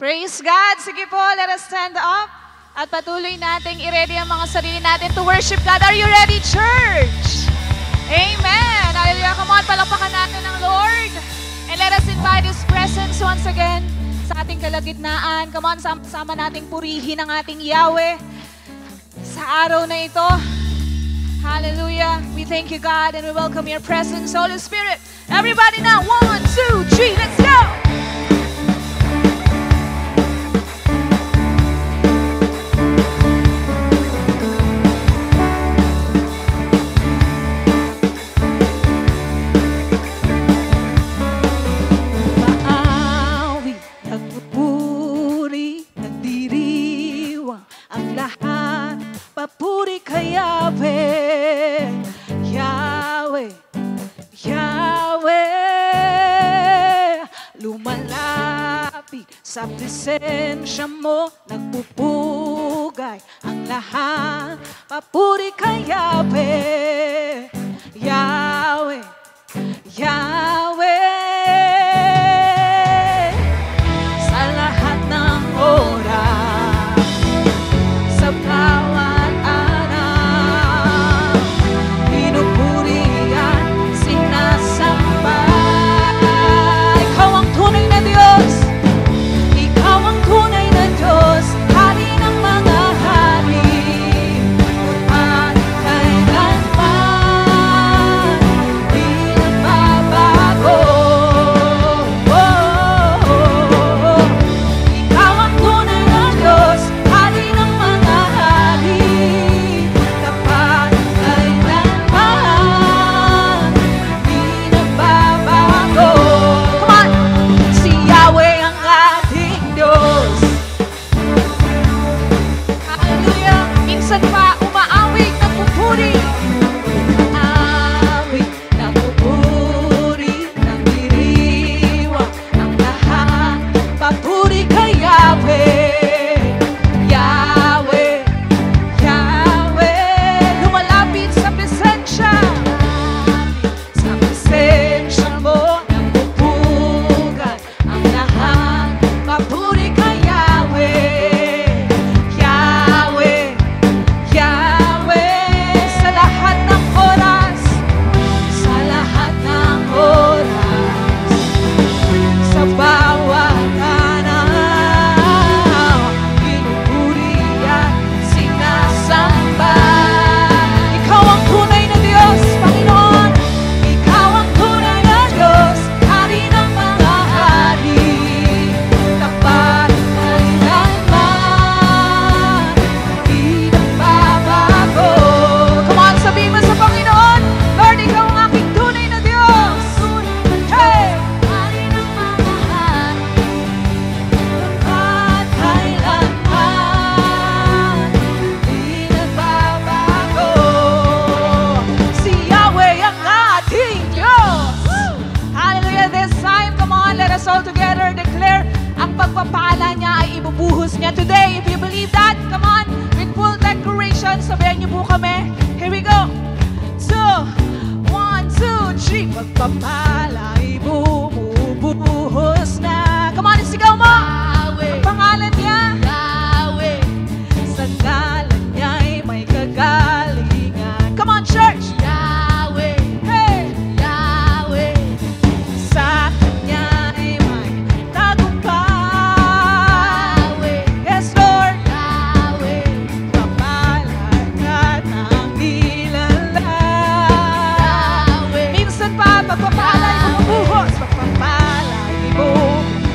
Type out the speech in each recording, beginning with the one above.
Praise God! Sige po, let us stand up at patuloy nating i-ready ang mga sarili natin to worship God. Are you ready, church? Amen! Hallelujah! Come on, palakpakan natin ang Lord. And let us invite His presence once again sa ating kalagitnaan. Come on, sama nating purihin ang ating Yahweh sa araw na ito. Hallelujah! We thank you, God, and we welcome your presence, Holy Spirit. Everybody now, 1, 2, 3, let's go! Papuri ka Yahweh, Yahweh, Yahweh. Lumalapit sa presensya mo, nagpupugay ang lahat. Papuri ka Yahweh, Yahweh, Yahweh. Sa lahat ng oras, sa bawat today. If you believe that, come on, with full declaration, sabihan niyo po kami. Here we go. 2, 1, 2, 3. Pagpapala'y bumubuhos na. Come on, isigaw mo. Yahweh. Ang pangalan niya. Yahweh. Sa ngalan niya'y may kagalingan. Come on, church. Yahweh. Hey. Yahweh. Sa kanya'y may tagumpay. Yes, Lord. Yahweh. Papalan at ang nilalang. Yahweh. Minsan pa, pagpapala'y bumubuhos. Pagpapala'y bumubuhos.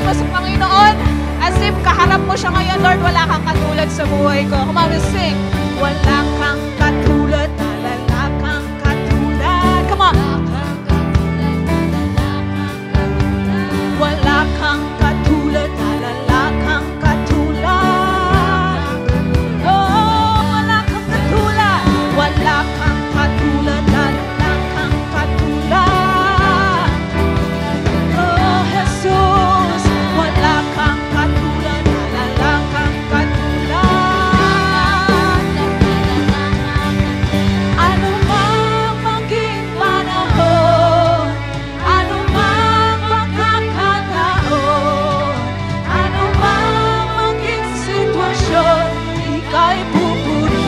mo sa Panginoon as if kaharap mo siya ngayon, Lord, wala kang katulad sa buhay ko. Come on, we'll sing. Wala kang katulad, wala kang katulad. Come on. Wala kang katulad, wala kang katulad. Oh, wala kang katulad. Wala kang katulad, wala kang katulad. Oh, Jesus, wala kang katulad, wala kang katulad. Ano mang maging panahon, ano mang pagkakataon, ano mang maging sitwasyon, ika'y pupurihin.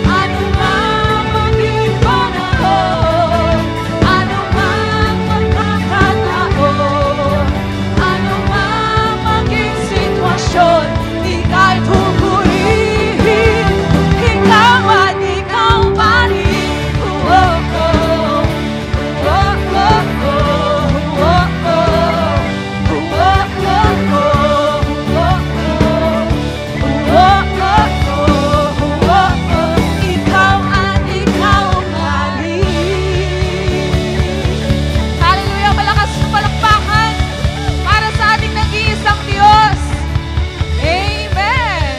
Ano mang maging panahon, ano mang pagkakataon, ano mang maging sitwasyon, ika'y pupurihin. Ikaw at ikaw pa rin. Oh, oh, oh. Oh, oh, oh. Oh, oh. Oh, oh, oh. Oh, oh, oh. Ikaw at ikaw pa rin. Hallelujah! Malakas na palakpakan para sa ating nag-iisang Diyos. Amen!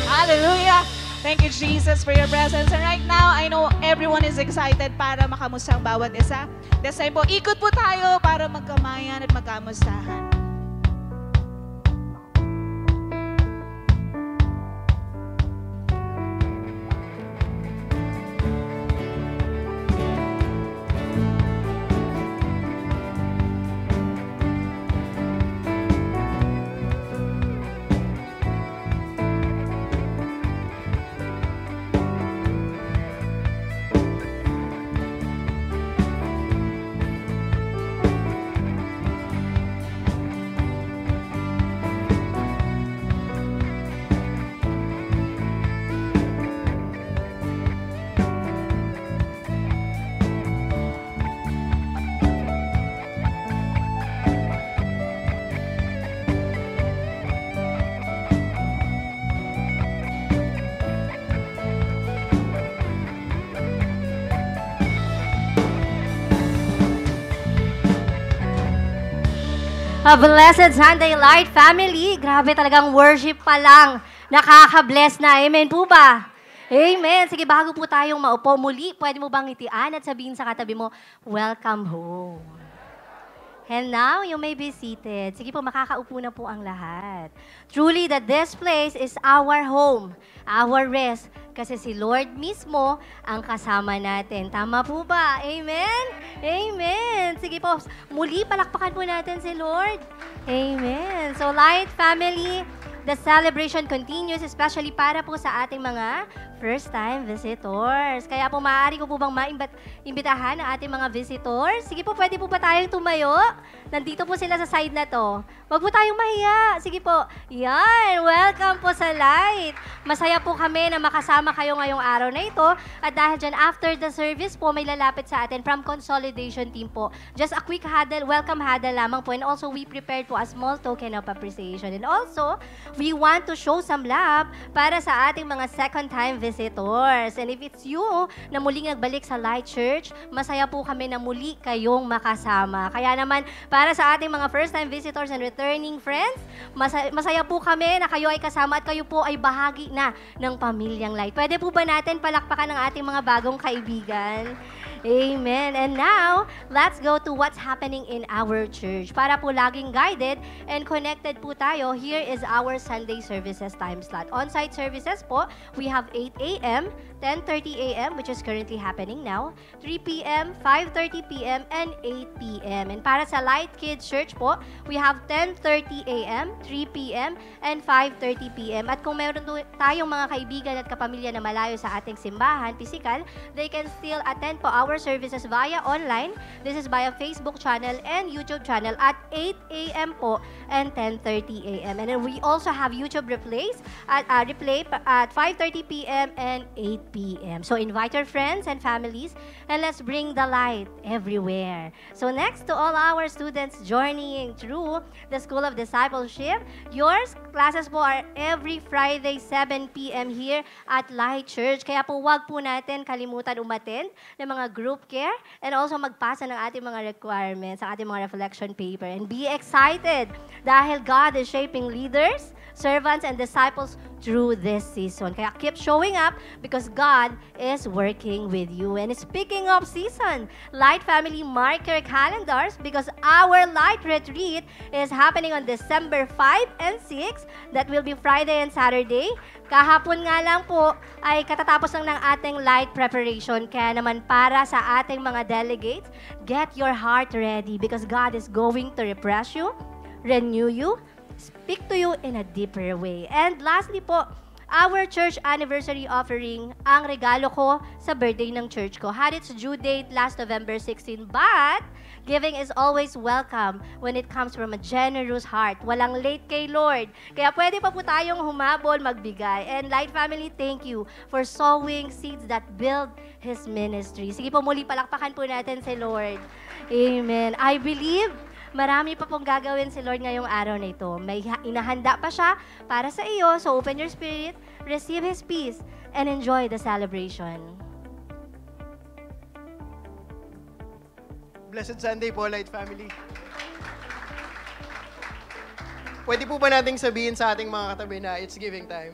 Hallelujah! Thank you, Jesus, for your presence. And right now, I know everyone is excited para makamusta ang bawat isa. That's why po, ikot po tayo para magkamayan at magkamustahan. A blessed Sunday Light family. Grabe talagang worship pa lang. Nakaka-bless na. Amen po ba? Amen. Sige, bago po tayong maupo muli, pwede mo bang ngitian at sabihin sa katabi mo, welcome home. And now, you may be seated. Sige po, makakaupo na po ang lahat. Truly, that this place is our home, our rest, kasi si Lord mismo ang kasama natin. Tama po ba? Amen? Amen. Sige po, muli palakpakan po natin si Lord. Amen. So, Light Family, the celebration continues, especially para po sa ating mga first-time visitors. Kaya po, maaari ko po bang maimbitahan ang ating mga visitors? Sige po, pwede po ba tayong tumayo? Nandito po sila sa side na to. Huwag po tayong mahiya. Sige po. Yan. Welcome po sa Light. Masaya po kami na makasama kayo ngayong araw na ito. At dahil dyan, after the service po, may lalapit sa atin from Consolidation Team po. Just a quick huddle, welcome huddle lamang po. And also, we prepared po a small token of appreciation. And also, we want to show some love para sa ating mga second-time visitors. And if it's you na muling nagbalik sa Light Church, masaya po kami na muli kayong makasama. Kaya naman, para sa ating mga first-time visitors and returning friends, masaya po kami na kayo ay kasama at kayo po ay bahagi na ng pamilyang Light. Pwede po ba natin palakpakan ang ating mga bagong kaibigan? Amen. And now, let's go to what's happening in our church. Para po laging guided and connected po tayo, here is our Sunday services time slot. On-site services po, we have 8 a.m., 10:30 a.m., which is currently happening now, 3 p.m., 5:30 p.m., and 8 p.m. And para sa Light Kids Church po, we have 10:30 a.m., 3 p.m., and 5:30 p.m. At kung meron tayong mga kaibigan at kapamilya na malayo sa ating simbahan, physical, they can still attend po our our services via online. This is via Facebook channel and YouTube channel at 8 a.m. po and 10:30 a.m. And then we also have YouTube replay at 5:30 p.m. and 8 p.m. So invite your friends and families and let's bring the light everywhere. So next to all our students journeying through the School of Discipleship, your classes po are every Friday 7 p.m. here at Light Church. Kaya po wag po natin kalimutan umattend ng mga group care and also magpasa ng ating mga requirements, ang ating mga reflection paper. And be excited dahil God is shaping leaders, servants, and disciples through this season. Kaya keep showing up because God is working with you. And speaking of season, Light Family, mark your calendars because our Light Retreat is happening on December 5 and 6. That will be Friday and Saturday. Kahapon nga lang po ay katatapos lang ng ating light preparation. Kaya naman para sa ating mga delegates, get your heart ready because God is going to refresh you, renew you, speak to you in a deeper way. And lastly po, our church anniversary offering, ang regalo ko sa birthday ng church ko. Had its due date last November 16, but giving is always welcome when it comes from a generous heart. Walang late kay Lord. Kaya pwede pa po tayong humabol, magbigay. And Light Family, thank you for sowing seeds that build His ministry. Sige po, muli palakpakan po natin si Lord. Amen. I believe marami pa pong gagawin si Lord ngayong araw na ito. May inahanda pa siya para sa iyo. So open your spirit, receive His peace, and enjoy the celebration. Blessed Sunday po, Light Family. Pwede po ba nating sabihin sa ating mga katabi na it's giving time?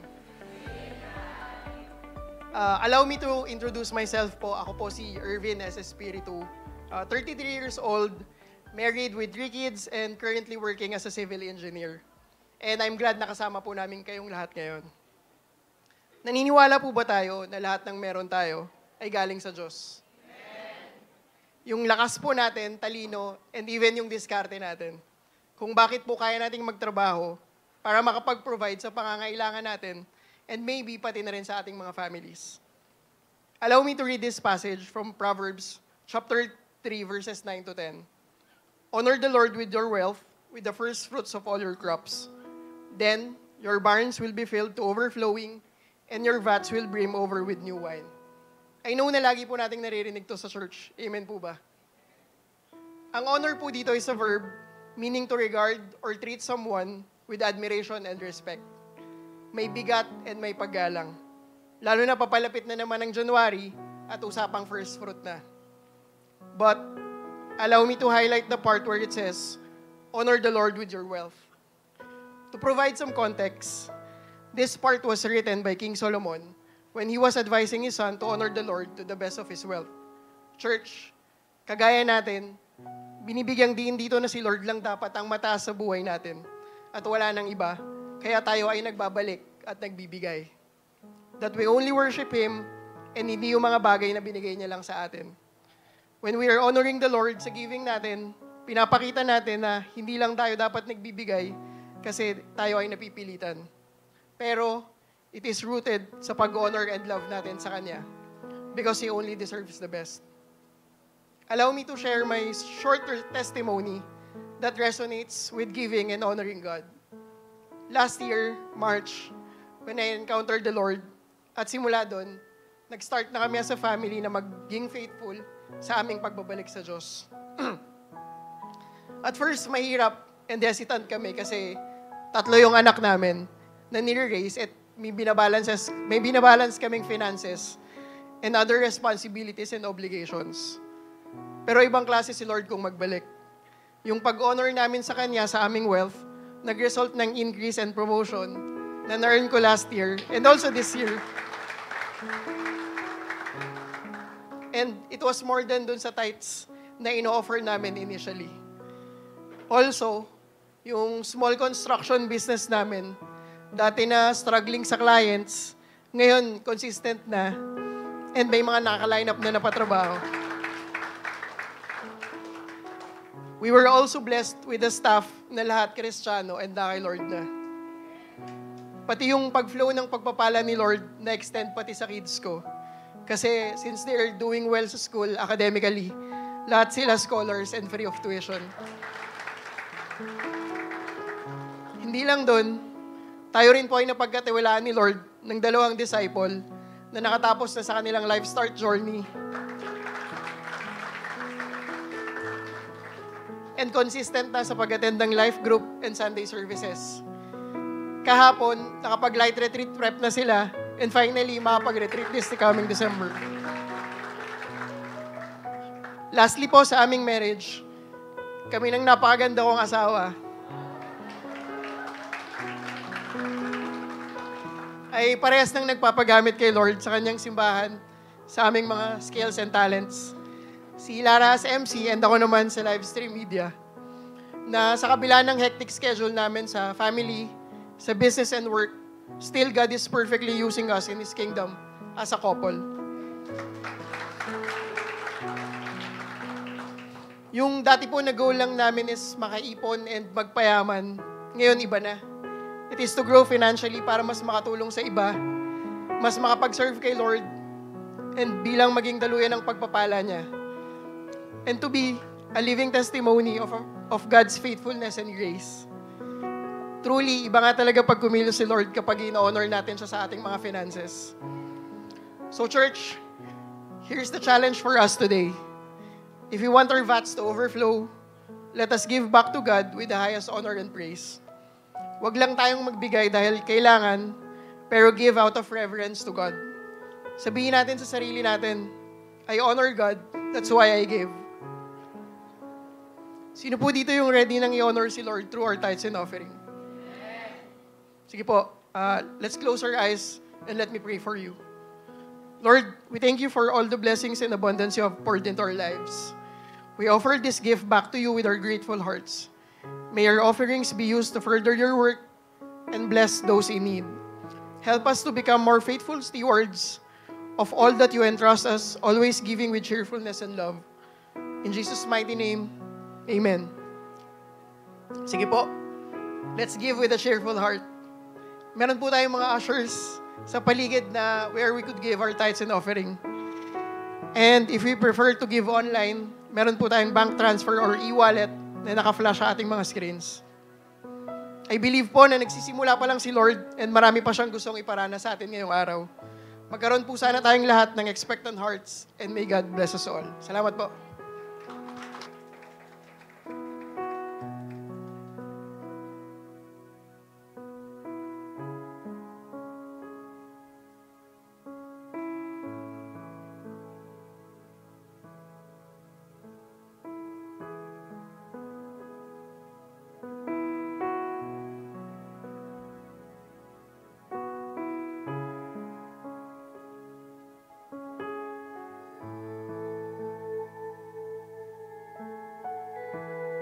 Allow me to introduce myself po. Ako po si Ervin S. Espiritu, 33 years old, married with 3 kids, and currently working as a civil engineer. And I'm glad nakasama po namin kayong lahat ngayon. Naniniwala po ba tayo na lahat ng meron tayo ay galing sa Diyos? Yung lakas po natin, talino, and even yung diskarte natin. Kung bakit po kaya nating magtrabaho para makapag-provide sa pangangailangan natin and maybe pati na rin sa ating mga families. Allow me to read this passage from Proverbs chapter 3 verses 9 to 10. Honor the Lord with your wealth, with the first fruits of all your crops. Then your barns will be filled to overflowing, and your vats will brim over with new wine. I know na lagi po nating naririnig to sa church. Amen po ba? Ang honor po dito is a verb meaning to regard or treat someone with admiration and respect. May bigat and may paggalang. Lalo na papalapit na naman ng January at usapang first fruit na. But allow me to highlight the part where it says, honor the Lord with your wealth. To provide some context, this part was written by King Solomon when he was advising his son to honor the Lord to the best of his wealth. Church, kagaya natin, binibigyang diin dito na si Lord lang dapat ang mataas sa buhay natin at wala nang iba, kaya tayo ay nagbabalik at nagbibigay. That we only worship Him and hindi yung mga bagay na binigay niya lang sa atin. When we are honoring the Lord sa giving natin, pinapakita natin na hindi lang tayo dapat nagbibigay kasi tayo ay napipilitan. Pero it is rooted sa pag-honor and love natin sa Kanya because He only deserves the best. Allow me to share my short testimony that resonates with giving and honoring God. Last year, March, when I encountered the Lord, at simula doon, nag-start na kami as a family na maging faithful sa aming pagbabalik sa Diyos. At first, mahirap and hesitant kami kasi 3 yung anak namin na nire-raise at may binabalance kaming finances and other responsibilities and obligations. Pero ibang klase si Lord kung magbalik. Yung pag-honor namin sa Kanya sa aming wealth, nag-result ng increase and promotion na na-earn ko last year and also this year. And it was more than dun sa tithes na ino-offer namin initially. Also, yung small construction business namin, dati na struggling sa clients, ngayon consistent na, and may mga naka-line up na napatrabaho. We were also blessed with the staff na lahat Kristiyano and na kay Lord na. Pati yung pag-flow ng pagpapala ni Lord na extend pati sa kids ko. Kasi since they are doing well sa school, academically, lahat sila scholars and free of tuition. Hindi lang doon, tayo rin po ay napagkatiwalaan ni Lord ng 2 disciple na nakatapos na sa kanilang life start journey. And consistent na sa pag-attend ng life group and Sunday services. Kahapon, nakapag-light retreat prep na sila and finally, makapag-retreat this coming December. Lastly po, sa aming marriage, kami ng napakaganda kong asawa ay parehas nang nagpapagamit kay Lord sa kanyang simbahan sa aming mga skills and talents. Si Lara sa MC and ako naman sa live stream media, na sa kabila ng hectic schedule namin sa family, sa business and work, still God is perfectly using us in His kingdom as a couple. Yung dati po na goal lang namin is makaipon and magpayaman, ngayon iba na. It is to grow financially para mas makatulong sa iba, mas makapag-serve kay Lord, and bilang maging daluyan ng pagpapala niya. And to be a living testimony of God's faithfulness and grace. Truly, iba nga talaga pag kumilos si Lord kapag ino-honor natin siya sa ating mga finances. So church, here's the challenge for us today. If we want our vats to overflow, let us give back to God with the highest honor and praise. Huwag lang tayong magbigay dahil kailangan, pero give out of reverence to God. Sabihin natin sa sarili natin, I honor God, that's why I give. Sino po dito yung ready nang i-honor si Lord through our tithes and offering? Sige po, let's close our eyes and let me pray for you. Lord, we thank you for all the blessings and abundance you have poured into our lives. We offer this gift back to you with our grateful hearts. May our offerings be used to further your work and bless those in need. Help us to become more faithful stewards of all that you entrust us, always giving with cheerfulness and love. In Jesus' mighty name, Amen. Sige po, let's give with a cheerful heart. Meron po tayong mga ushers sa paligid na where we could give our tithes and offering. And if we prefer to give online, meron po tayong bank transfer or e-wallet na naka-flash sa ating mga screens. I believe po na nagsisimula pa lang si Lord and marami pa siyang gustong iparana sa atin ngayong araw. Magkaroon po sana tayong lahat ng expectant hearts and may God bless us all. Salamat po.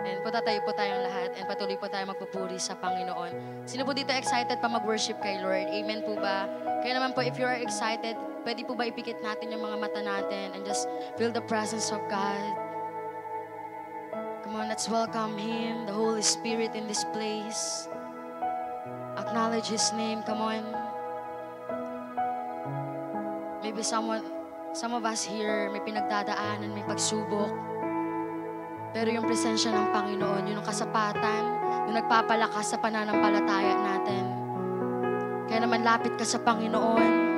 And tatayo po tayong lahat and patuloy po tayo magpupuri sa Panginoon. Sino po dito excited pa mag-worship kay Lord? Amen po ba? Kaya naman po, if you are excited, pwede po ba ipikit natin yung mga mata natin and just feel the presence of God? Come on, let's welcome Him, the Holy Spirit in this place. Acknowledge His name, come on. Maybe some of us here, may pinagdadaanan, may pagsubok. Pero yung presensya ng Panginoon, yung kasapatan, yung nagpapalakas sa pananampalataya natin. Kaya naman lapit ka sa Panginoon.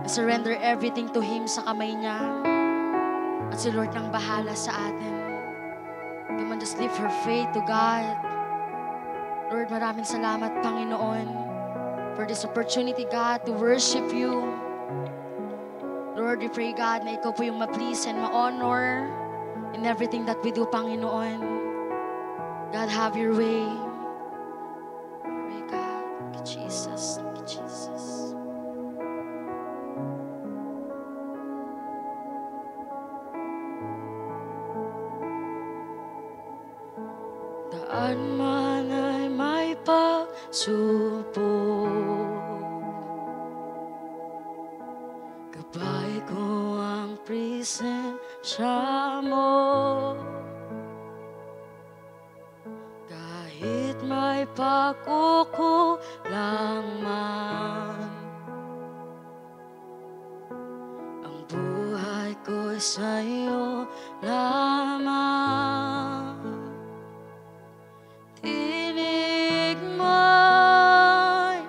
Surrender everything to Him sa kamay niya. At si Lord nang bahala sa atin. Come on, just lift her faith to God. Lord, maraming salamat, Panginoon, for this opportunity, God, to worship You. Lord, we pray, God, na Ikaw po yung ma-please and ma-honor in everything that we do, Panginoon. God, have Your way. Pray, God. Thank you, Jesus. Thank you, Jesus. Daan man ay may pagsubok, gabay ko ang presensya mo. Kahit may pagkukulang man, ang sa'yo lamang. Tinig mo'y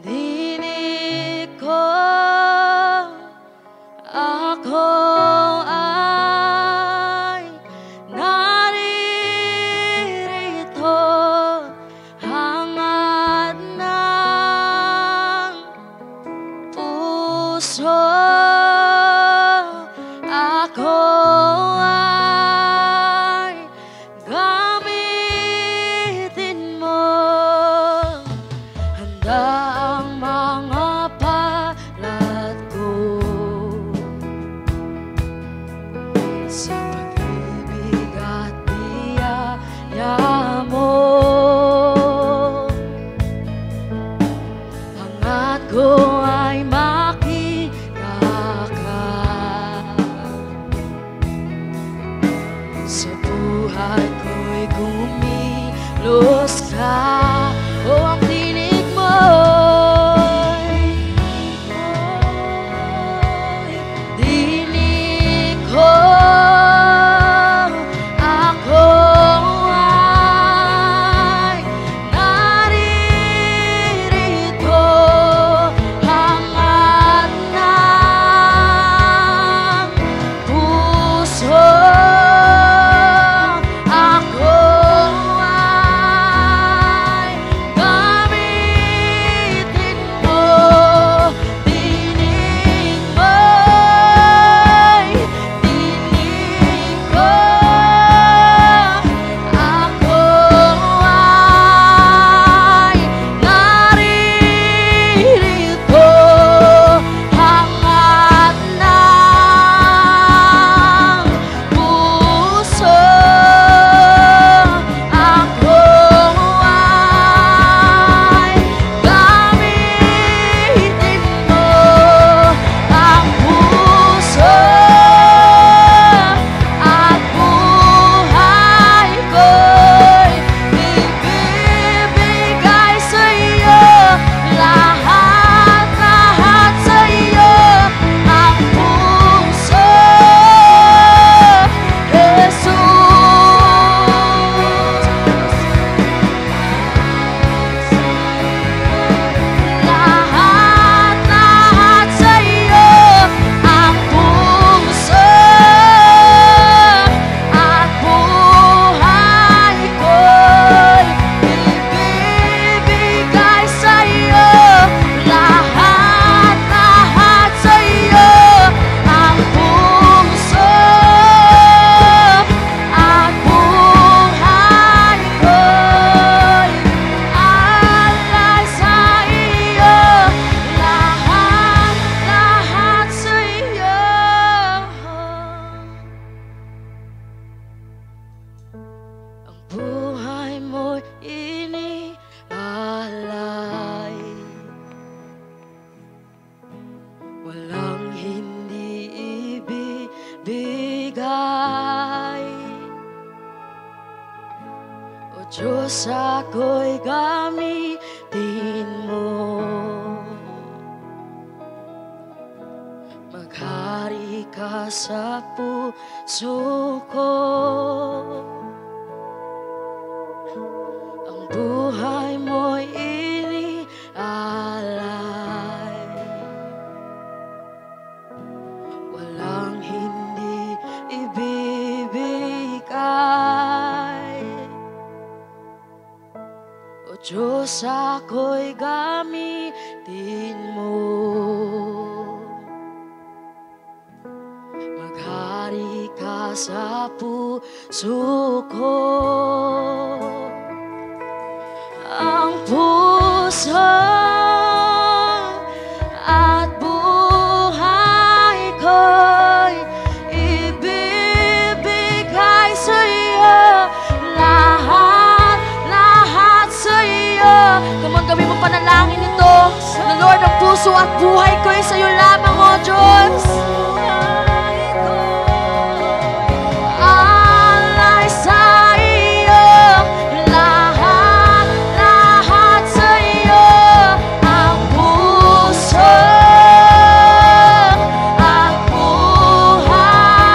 dinig ko, ako ay naririto, hangad ng puso. Ako ay gamitin mo, handa ang mga palad ko. Sa pag-ibig at biyaya mo, hangad ko ay makita ka. Sa buhay ko'y kumilos ka, o ang tinig mo'y dinig ko. Ako ay naririto, hangad ng puso. Ako ay gamitin mo, dinig mo'y dinig ko. Ako ay naririto, hangad ng puso. Ako ay gamitin mo, ang puso at buhay ko'y ibibigay sa'yo. Lahat sa'yo, ang puso, Jesus. Lahat sa'yo, ang puso at buhay ko'y ibibigay sa'yo. Lahat sa'yo, ang puso at buhay ko'y alay sa iyo. Lahat sa iyo. Ang buhay mo'y inialay, walang hindi ibibigay. O Diyos, ako'y gamitin mo, maghari ka sa puso ko. Ang buhay mo'y inialay, walang hindi ibibigay. O Diyos, ako'y gamitin mo, maghari ka sa puso ko. Ang puso at buhay ko'y ibibigay sa'yo. Lahat sa'yo. Come on, gawin mo panalangin ito. Na Lord, ang puso at buhay ko'y sa'yo lamang, O Diyos. Alay sa iyo, lahat sa iyo, ang puso at buhay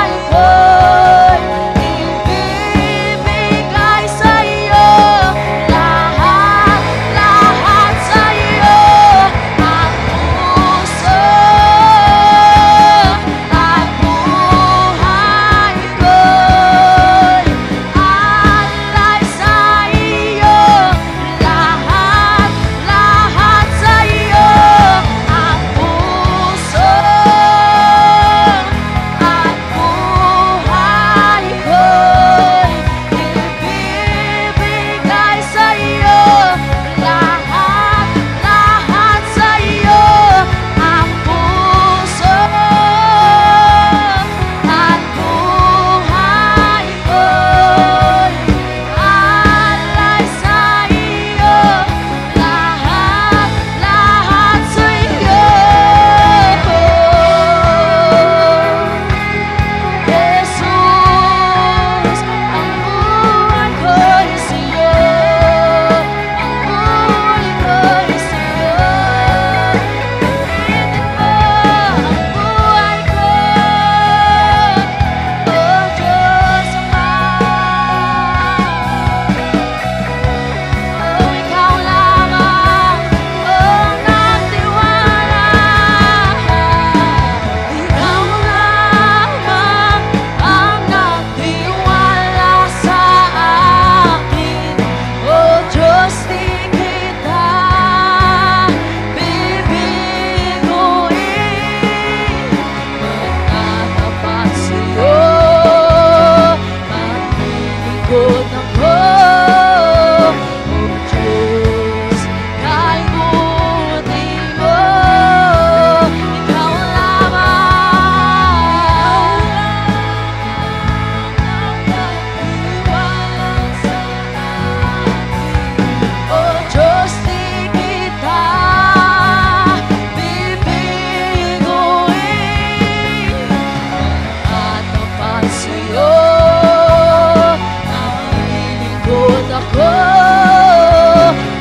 ako,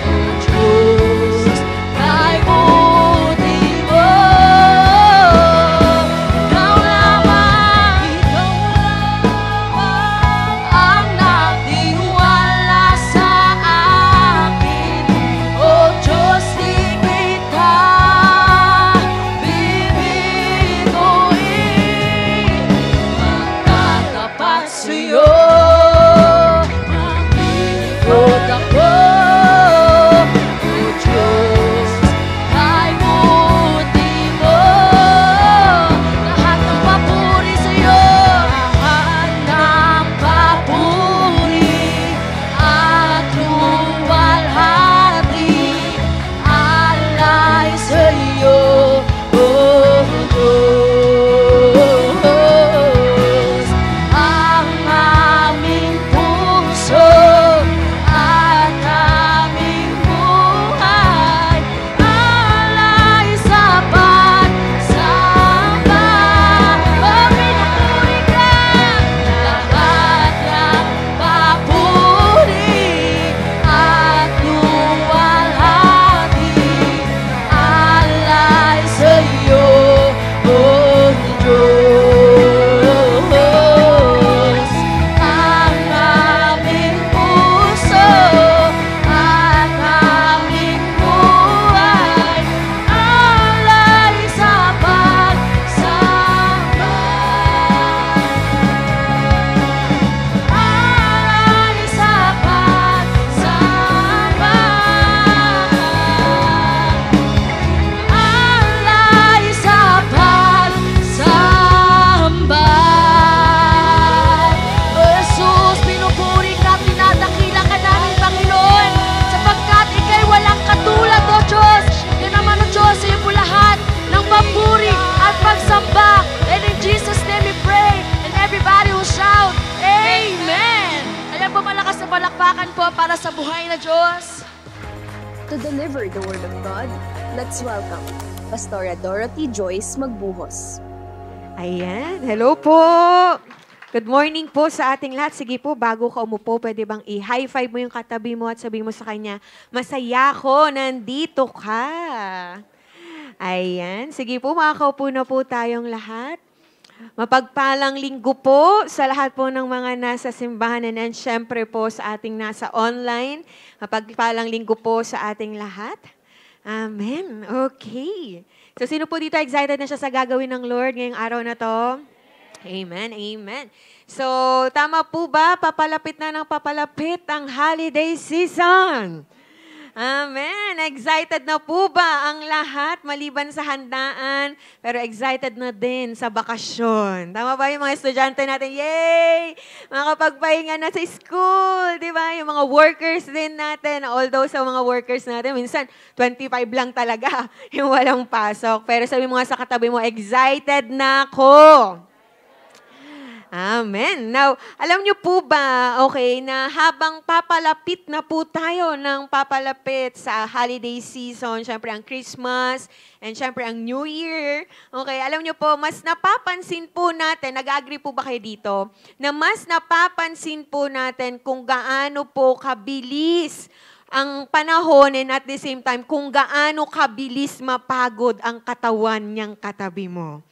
O Diyos, kay buti mo. Ikaw lamang ang nagtiwala sa akin, O Diyos, di kita bibiguin. Magtatapat sa'yo, maglilingkod ako, O Diyos, kay buti mo. Lahat ng papuri sa'yo, lahat ng papuri at luwalhati alay sa'yo, O Diyos. Ang aming puso at aming buhay alay sa pagsamba. Pinupuri ka, lahat ng papuri at luwalhati alay sa'yo, O Diyos. Ang aming puso at aming buhay alay sa pagsamba. Alay sa pagsamba. Alay sa pagsamba. O Jesus, pinupuri ka, tinadakila ka namin, Panginoon, sapagkat ika'y walang katulad, O Diyos. Yan naman, O Diyos, sa iyo po lahat ng papuri at pagsamba. And in Jesus' name we pray, and everybody will shout, Amen! Ayan po, malakas na palakpakan po para sa buhay na Diyos. To deliver the Word of God, let's welcome Pastora Dorothy Joyce Magbuhos. Ayan, hello po! Good morning po sa ating lahat. Sige po, bago ka umupo, pwede bang i-high five mo yung katabi mo at sabihin mo sa kanya, masaya ko, nandito ka. Ayan, sige po, makakaupo na po tayong lahat. Mapagpalang linggo po sa lahat po ng mga nasa simbahan and syempre po sa ating nasa online. Mapagpalang linggo po sa ating lahat. Amen. Okay. So sino po dito excited na siya sa gagawin ng Lord ngayong araw na to? Amen, amen. So tama po ba? Papalapit na ng papalapit ang holiday season. Amen. Excited na po ba ang lahat maliban sa handaan, pero excited na din sa bakasyon? Tama ba yung mga estudyante natin? Yay! Makapagpahinga na sa school, di ba? Yung mga workers din natin, although sa mga workers natin, minsan 25 lang talaga yung walang pasok. Pero sabi mo nga sa katabi mo, excited na ako. Amen. Now, alam niyo po ba, okay, na habang papalapit na po tayo ng papalapit sa holiday season, syempre ang Christmas, and syempre ang New Year, okay, alam niyo po, mas napapansin po natin, nag-agree po ba kayo dito, na mas napapansin po natin kung gaano po kabilis ang panahon and at the same time, kung gaano kabilis mapagod ang katawan niyang katabi mo.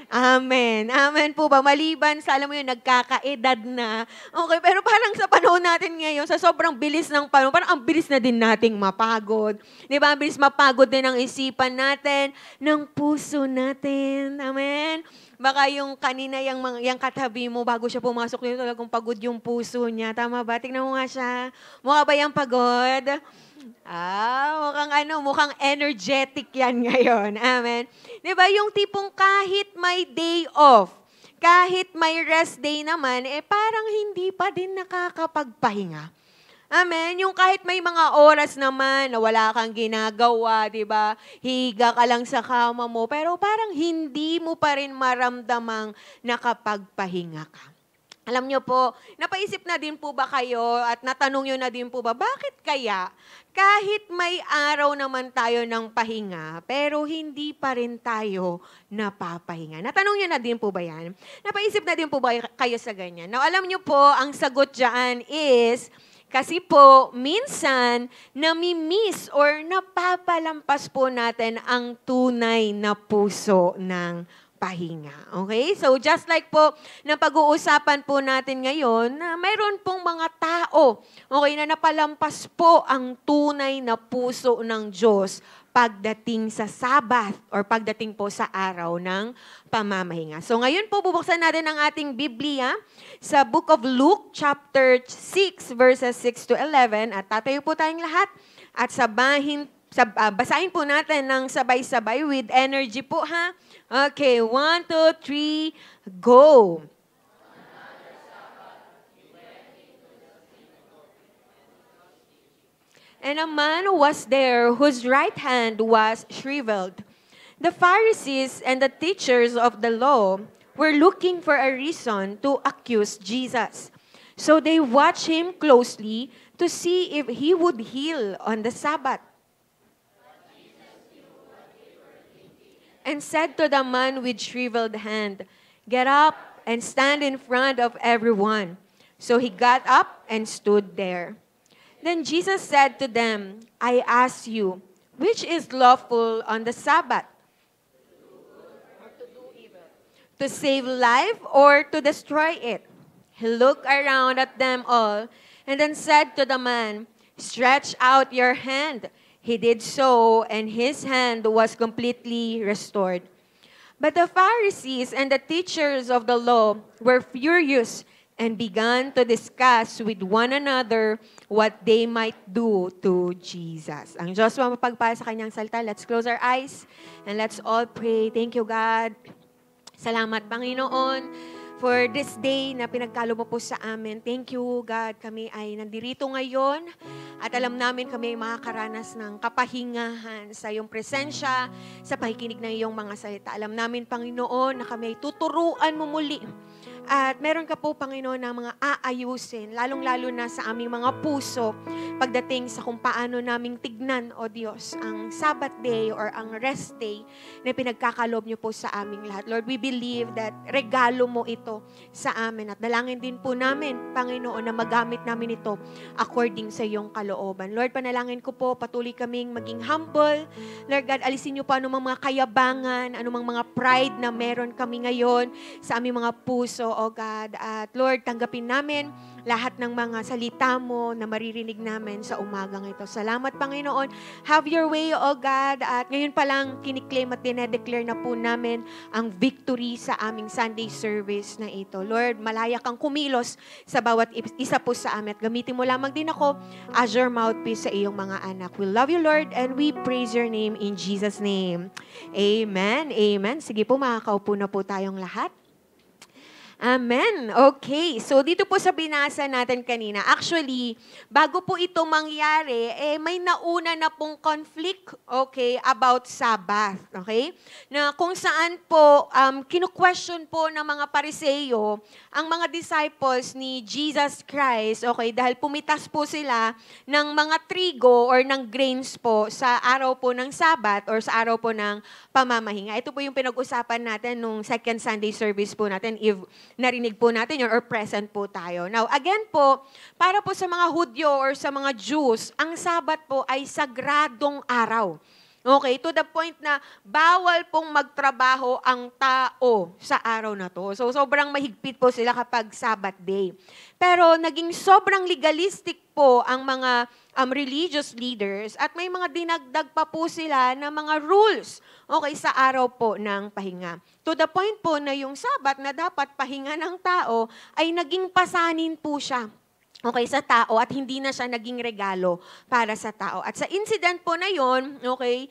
Amen. Amen po ba? Maliban sa, alam mo yun, nagkakaedad na. Okay, pero parang sa panahon natin ngayon, sa sobrang bilis ng panahon, parang ang bilis na din nating mapagod. Di ba? Ang bilis mapagod din ang isipan natin, ng puso natin. Amen. Baka yung kanina, yung katabi mo, bago siya pumasok dito, talagang pagod yung puso niya. Tama ba? Tingnan mo nga siya. Mukha ba yung pagod? Mukhang energetic yan ngayon. Amen. Di ba, yung tipong kahit may day off, kahit may rest day naman, parang hindi pa din nakakapagpahinga. Amen. Yung kahit may mga oras naman na wala kang ginagawa, di ba? Higa ka lang sa kama mo, pero parang hindi mo pa rin maramdamang nakapagpahinga ka. Alam nyo po, napaisip na din po ba kayo at natanong nyo na din po ba, bakit kaya kahit may araw naman tayo ng pahinga, pero hindi pa rin tayo napapahinga? Natanong nyo na din po ba yan? Napaisip na din po ba kayo sa ganyan? Now, alam nyo po, ang sagot dyan is, Kasi po, minsan, nami-miss or napapalampas po natin ang tunay na puso ng pahinga. Okay? So just like po na pag-uusapan po natin ngayon, na mayroon pong mga tao, okay, na napalampas po ang tunay na puso ng Diyos pagdating sa Sabbath or pagdating po sa araw ng pamamahinga. So ngayon po bubuksan natin ang ating Biblia sa Book of Luke chapter 6 verses 6 to 11 at tatayo po tayong lahat at basahin po natin ng sabay-sabay with energy po ha. Okay, 1, 2, 3, go! And a man was there whose right hand was shriveled. The Pharisees and the teachers of the law were looking for a reason to accuse Jesus. So they watched him closely to see if he would heal on the Sabbath. And said to the man with shriveled hand, "Get up and stand in front of everyone." So he got up and stood there. Then Jesus said to them, "I ask you, which is lawful on the Sabbath? To save life or to destroy it?" He looked around at them all and then said to the man, "Stretch out your hand." He did so, and his hand was completely restored. But the Pharisees and the teachers of the law were furious and began to discuss with one another what they might do to Jesus. Ang Diyos mapagpala sa kanyang salita. Let's close our eyes and let's all pray. Thank you, God. Salamat, Panginoon, for this day na pinagkalo mo po sa amin. Thank you, God. Kami ay nandirito ngayon at alam namin kami ay makakaranas ng kapahingahan sa iyong presensya, sa pakikinig ng iyong mga salita. Alam namin, Panginoon, na kami ay tuturuan mo muli. At meron ka po, Panginoon, na mga aayusin, lalong-lalo na sa aming mga puso, pagdating sa kung paano naming tignan, O Diyos, ang Sabbath day or ang rest day na pinagkakalob niyo po sa aming lahat. Lord, we believe that regalo mo ito sa amin at dalangin din po namin, Panginoon, na magamit namin ito according sa iyong kalooban. Lord, panalangin ko po, patuloy kaming maging humble. Lord God, alisin niyo po anumang mga kayabangan, anumang mga pride na meron kami ngayon sa aming mga puso, O God. At Lord, tanggapin namin lahat ng mga salita mo na maririnig namin sa umagang ito. Salamat, Panginoon. Have your way, O God. At ngayon pa lang, kiniklaim at dinedeclare na po namin ang victory sa aming Sunday service na ito. Lord, malaya kang kumilos sa bawat isa po sa amin. At gamitin mo lamang din ako as your mouthpiece sa iyong mga anak. We love you, Lord, and we praise your name in Jesus' name. Amen. Amen. Sige po, makakaupo na po tayong lahat. Amen. Okay. So, dito po sa binasa natin kanina, actually, bago po ito mangyari, may nauna na pong conflict, okay, about Sabbath, okay? Na kung saan po, kinu-question po ng mga Pariseo, ang mga disciples ni Jesus Christ, okay, dahil pumitas po sila ng mga trigo or ng grains po sa araw po ng Sabbath or sa araw po ng pamamahinga. Ito po yung pinag-usapan natin nung second Sunday service po natin, if narinig po natin yun or present po tayo. Now, again po, para po sa mga Hudyo or sa mga Jews, ang Sabat po ay sagradong araw. Okay, to the point na bawal pong magtrabaho ang tao sa araw na to. So, sobrang mahigpit po sila kapag Sabbath day. Pero naging sobrang legalistic po ang mga religious leaders at may mga dinagdag pa po sila na mga rules, okay, sa araw po ng pahinga. To the point po na yung Sabat na dapat pahinga ng tao ay naging pasanin po siya. Okay, sa tao at hindi na siya naging regalo para sa tao. At sa incident po na yon, okay,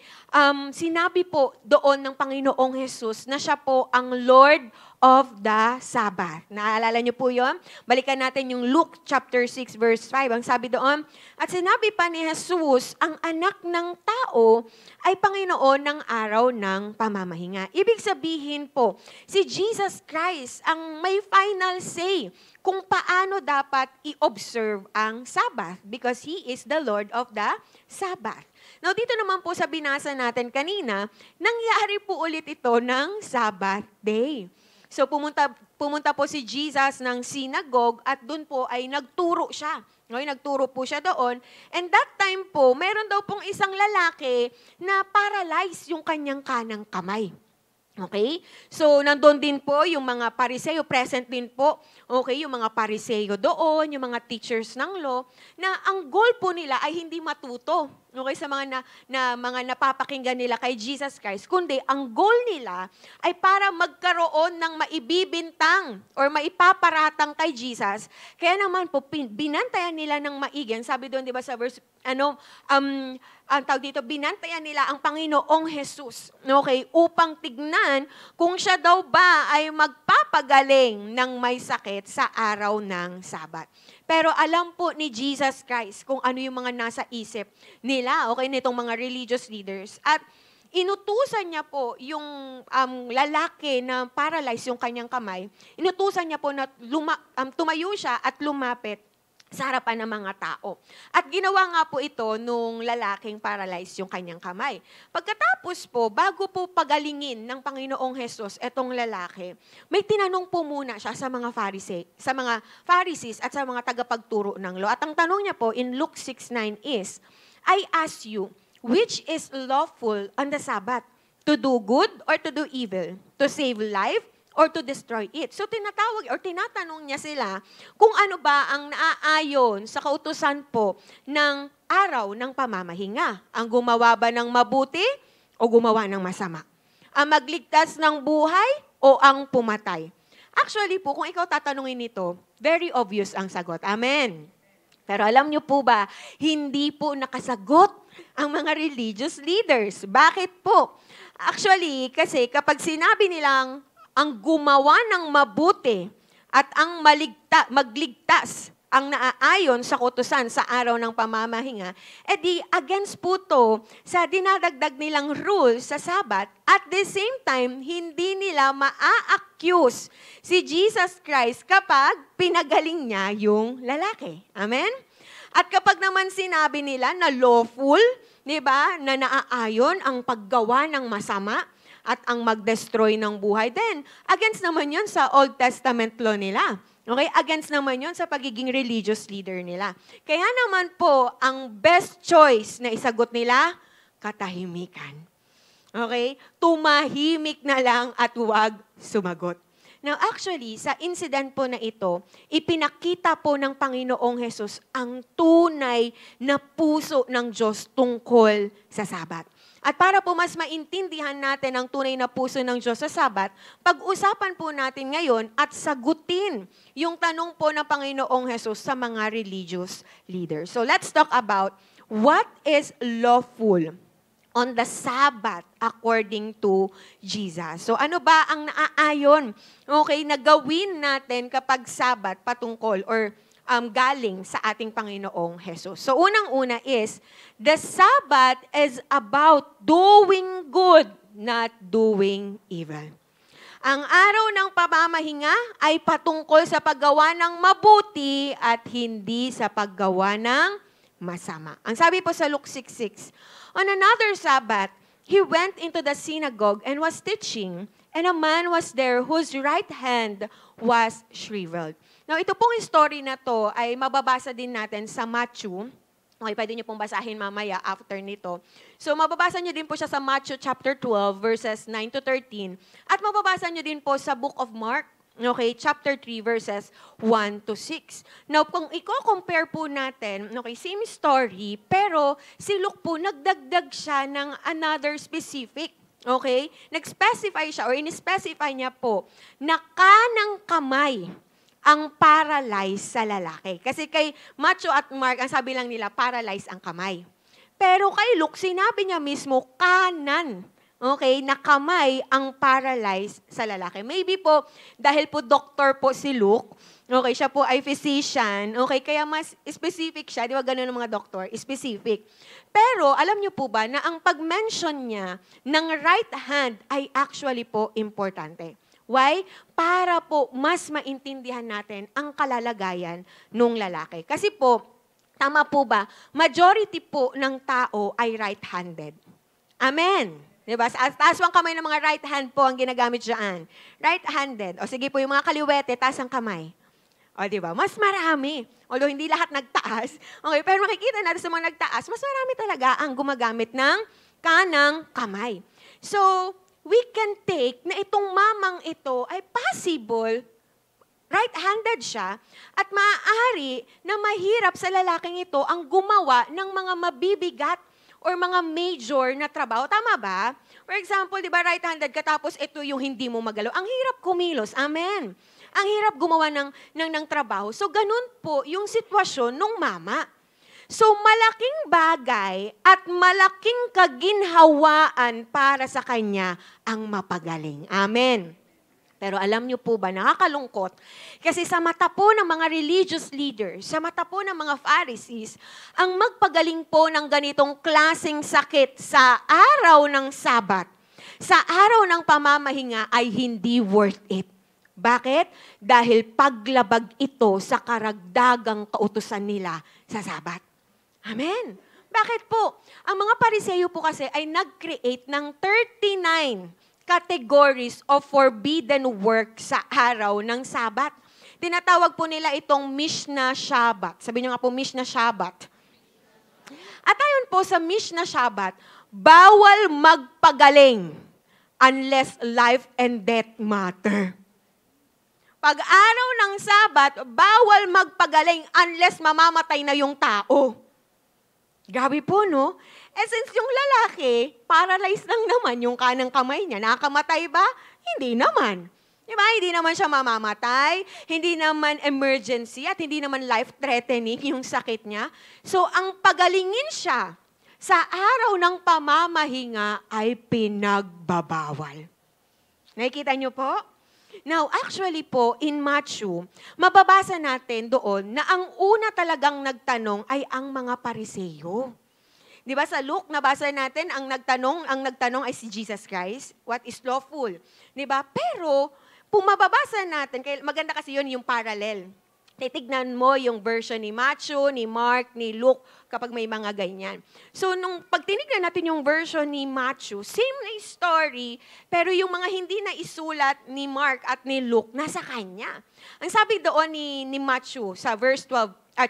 sinabi po doon ng Panginoong Jesus na siya po ang Lord of the Sabbath. Naalala niyo po yon? Balikan natin yung Luke chapter 6 verse 5. Ang sabi doon, at sinabi pa ni Jesus, ang anak ng tao ay Panginoon ng araw ng pamamahinga. Ibig sabihin po, si Jesus Christ ang may final say kung paano dapat i-observe ang Sabbath because He is the Lord of the Sabbath. Now, dito naman po sa binasa natin kanina, nangyari po ulit ito ng Sabbath day. So, pumunta po si Jesus ng synagogue at doon po ay nagturo siya. Okay, nagturo po siya doon. And that time po, meron daw pong isang lalaki na paralyzed yung kanyang kanang kamay. Okay? So, nandun din po yung mga Pariseo, present din po, okay, yung mga Pariseo doon, yung mga teachers ng law, na ang goal po nila ay hindi matuto, okay, sa mga mga napapakinggan nila kay Jesus Christ, kundi ang goal nila ay para magkaroon ng maibibintang or maipaparatang kay Jesus. Kaya naman po, binantayan nila ng maigi. Sabi doon, di ba, sa verse, ang tawag dito, binantayan nila ang Panginoong Jesus, okay, upang tignan kung siya daw ba ay magpapagaling ng may sakit sa araw ng Sabat. Pero alam po ni Jesus Christ kung ano yung mga nasa isip nila, okay, nitong mga religious leaders. At inutusan niya po yung lalaki na paralyzed yung kanyang kamay, inutusan niya po na tumayo siya at lumapit sa harapan ng mga tao. At ginawa nga po ito nung lalaking paralyzed yung kanyang kamay. Pagkatapos po, bago po pagalingin ng Panginoong Jesus etong lalaki, may tinanong po muna siya sa mga Pharisees at sa mga tagapagturo ng law. At ang tanong niya po in Luke 6:9 is, I ask you, which is lawful on the Sabbath? To do good or to do evil? To save life or to destroy it? So tinatawag or tinatanong niya sila kung ano ba ang naaayon sa kautusan po ng araw ng pamamahinga. Ang gumawa ba ng mabuti o gumawa ng masama? Ang magligtas ng buhay o ang pumatay? Actually po, kung ikaw tatanungin nito, very obvious ang sagot. Amen. Pero alam niyo po ba, hindi po nakasagot ang mga religious leaders. Bakit po? Actually, kasi kapag sinabi nilang ang gumawa ng mabuti at ang magligtas ang naaayon sa kautusan sa araw ng pamamahinga, edi against po to sa dinadagdag nilang rule sa Sabat. At the same time, hindi nila maa-accuse si Jesus Christ kapag pinagaling niya yung lalaki. Amen? At kapag naman sinabi nila na lawful, di ba, na naaayon ang paggawa ng masama, at ang mag-destroy ng buhay. Then, against naman yun sa Old Testament law nila. Okay? Against naman yun sa pagiging religious leader nila. Kaya naman po, ang best choice na isagot nila, katahimikan. Okay? Tumahimik na lang at huwag sumagot. Now, actually, sa incident po na ito, ipinakita po ng Panginoong Jesus ang tunay na puso ng Diyos tungkol sa Sabat. At para po mas maintindihan natin ang tunay na puso ng Diyos sa Sabat, pag-usapan po natin ngayon at sagutin yung tanong po ng Panginoong Jesus sa mga religious leaders. So let's talk about what is lawful on the Sabbath according to Jesus. So ano ba ang naaayon, okay, na gawin natin kapag Sabbath patungkol or galing sa ating Panginoong Jesus. So unang-una is, the Sabbath is about doing good, not doing evil. Ang araw ng pamamahinga ay patungkol sa paggawa ng mabuti at hindi sa paggawa ng masama. Ang sabi po sa Luke 6:6, on another Sabbath, he went into the synagogue and was teaching, and a man was there whose right hand was shriveled. Now, ito pong story na to ay mababasa din natin sa Matthew. Okay, pwede niyo pong basahin mamaya after nito. So, mababasa niyo din po siya sa Matthew chapter 12, verses 9 to 13. At mababasa niyo din po sa Book of Mark, okay, chapter 3, verses 1 to 6. Now, kung i-compare po natin, okay, same story, pero si Luke po, nagdagdag siya ng another specific. Okay? Nag-specify siya or in-specify niya po na kanang kamay ang paralyzed sa lalaki. Kasi kay Matthew at Mark, ang sabi lang nila, paralyzed ang kamay. Pero kay Luke, sinabi niya mismo, kanan, okay, na kamay ang paralyzed sa lalaki. Maybe po, dahil po doktor po si Luke, okay, siya po ay physician, okay, kaya mas specific siya, di ba ganun ang mga doktor, specific. Pero, alam niyo po ba na ang pag-mention niya ng right hand ay actually po importante. Why? Para po mas maintindihan natin ang kalalagayan ng lalaki. Kasi po, tama po ba, majority po ng tao ay right-handed. Amen. Diba? Taas ang kamay ng mga right hand po ang ginagamit dyan. Right-handed. O sige po, yung mga kaliwete, taas ang kamay. O, di ba? Mas marami. Although hindi lahat nagtaas. Okay, pero makikita natin sa mga nagtaas, mas marami talaga ang gumagamit ng kanang kamay. So, we can take na itong mamang ito ay possible, right-handed siya, at maaari na mahirap sa lalaking ito ang gumawa ng mga mabibigat or mga major na trabaho. Tama ba? For example, di ba, right-handed ka tapos ito yung hindi mo magalaw. Ang hirap kumilos. Amen. Ang hirap gumawa ng trabaho. So, ganun po yung sitwasyon nung mama. So, malaking bagay at malaking kaginhawaan para sa kanya ang mapagaling. Amen. Pero alam niyo po ba, nakakalungkot, kasi sa mata po ng mga religious leaders, sa mata po ng mga Pharisees, ang magpagaling po ng ganitong klaseng sakit sa araw ng Sabat, sa araw ng pamamahinga ay hindi worth it. Bakit? Dahil paglabag ito sa karagdagang kautusan nila sa Sabat. Amen. Bakit po? Ang mga Pariseyo po kasi ay nag-create ng 39 categories of forbidden work sa araw ng Sabat. Tinatawag po nila itong Mishnah Shabbat. Sabi niyo nga po, Mishnah Shabbat. At ayon po sa Mishnah Shabbat, bawal magpagaling unless life and death matter. Pag araw ng Sabat, bawal magpagaling unless mamamatay na yung tao. Grabe po, no? Since yung lalaki, paralyzed lang naman yung kanang kamay niya. Nakakamatay ba? Hindi naman. Diba? Hindi naman siya mamamatay, hindi naman emergency, at hindi naman life-threatening yung sakit niya. So, ang pagalingin siya sa araw ng pamamahinga ay pinagbabawal. Nakikita niyo po? Now, actually po, in Matthew, mababasa natin doon na ang una talagang nagtanong ay ang mga Pariseyo. Di ba sa Luke, nabasa natin, ang nagtanong ay si Jesus Christ. What is lawful? Di ba? Pero, pumababasa natin, maganda kasi yun yung parallel. Titignan mo yung version ni Matthew, ni Mark, ni Luke, kapag may mga ganyan. So, nung pagtinignan natin yung version ni Matthew, same na story, pero yung mga hindi na isulat ni Mark at ni Luke, nasa kanya. Ang sabi doon ni Matthew, sa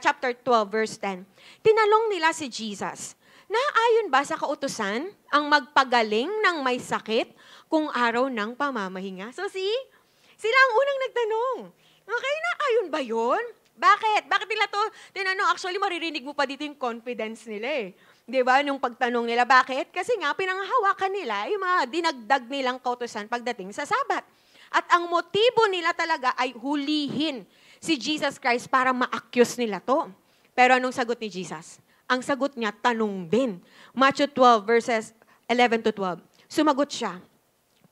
chapter 12, verse 10, tinalong nila si Jesus, naayon ba sa kautusan ang magpagaling ng may sakit kung araw ng pamamahinga? So, sila ang unang nagtanong. Okay, naayon ba yun? Bakit? Bakit nila to tinanong? Actually, maririnig mo pa dito yung confidence nila eh. Di ba? Nung pagtanong nila, bakit? Kasi nga, pinanghahawakan nila yung mga dinagdag nilang kautusan pagdating sa Sabat. At ang motibo nila talaga ay hulihin si Jesus Christ para ma-accuse nila to. Pero anong sagot ni Jesus? Ang sagot niya, tanong din. Matthew 12, verses 11 to 12. Sumagot siya,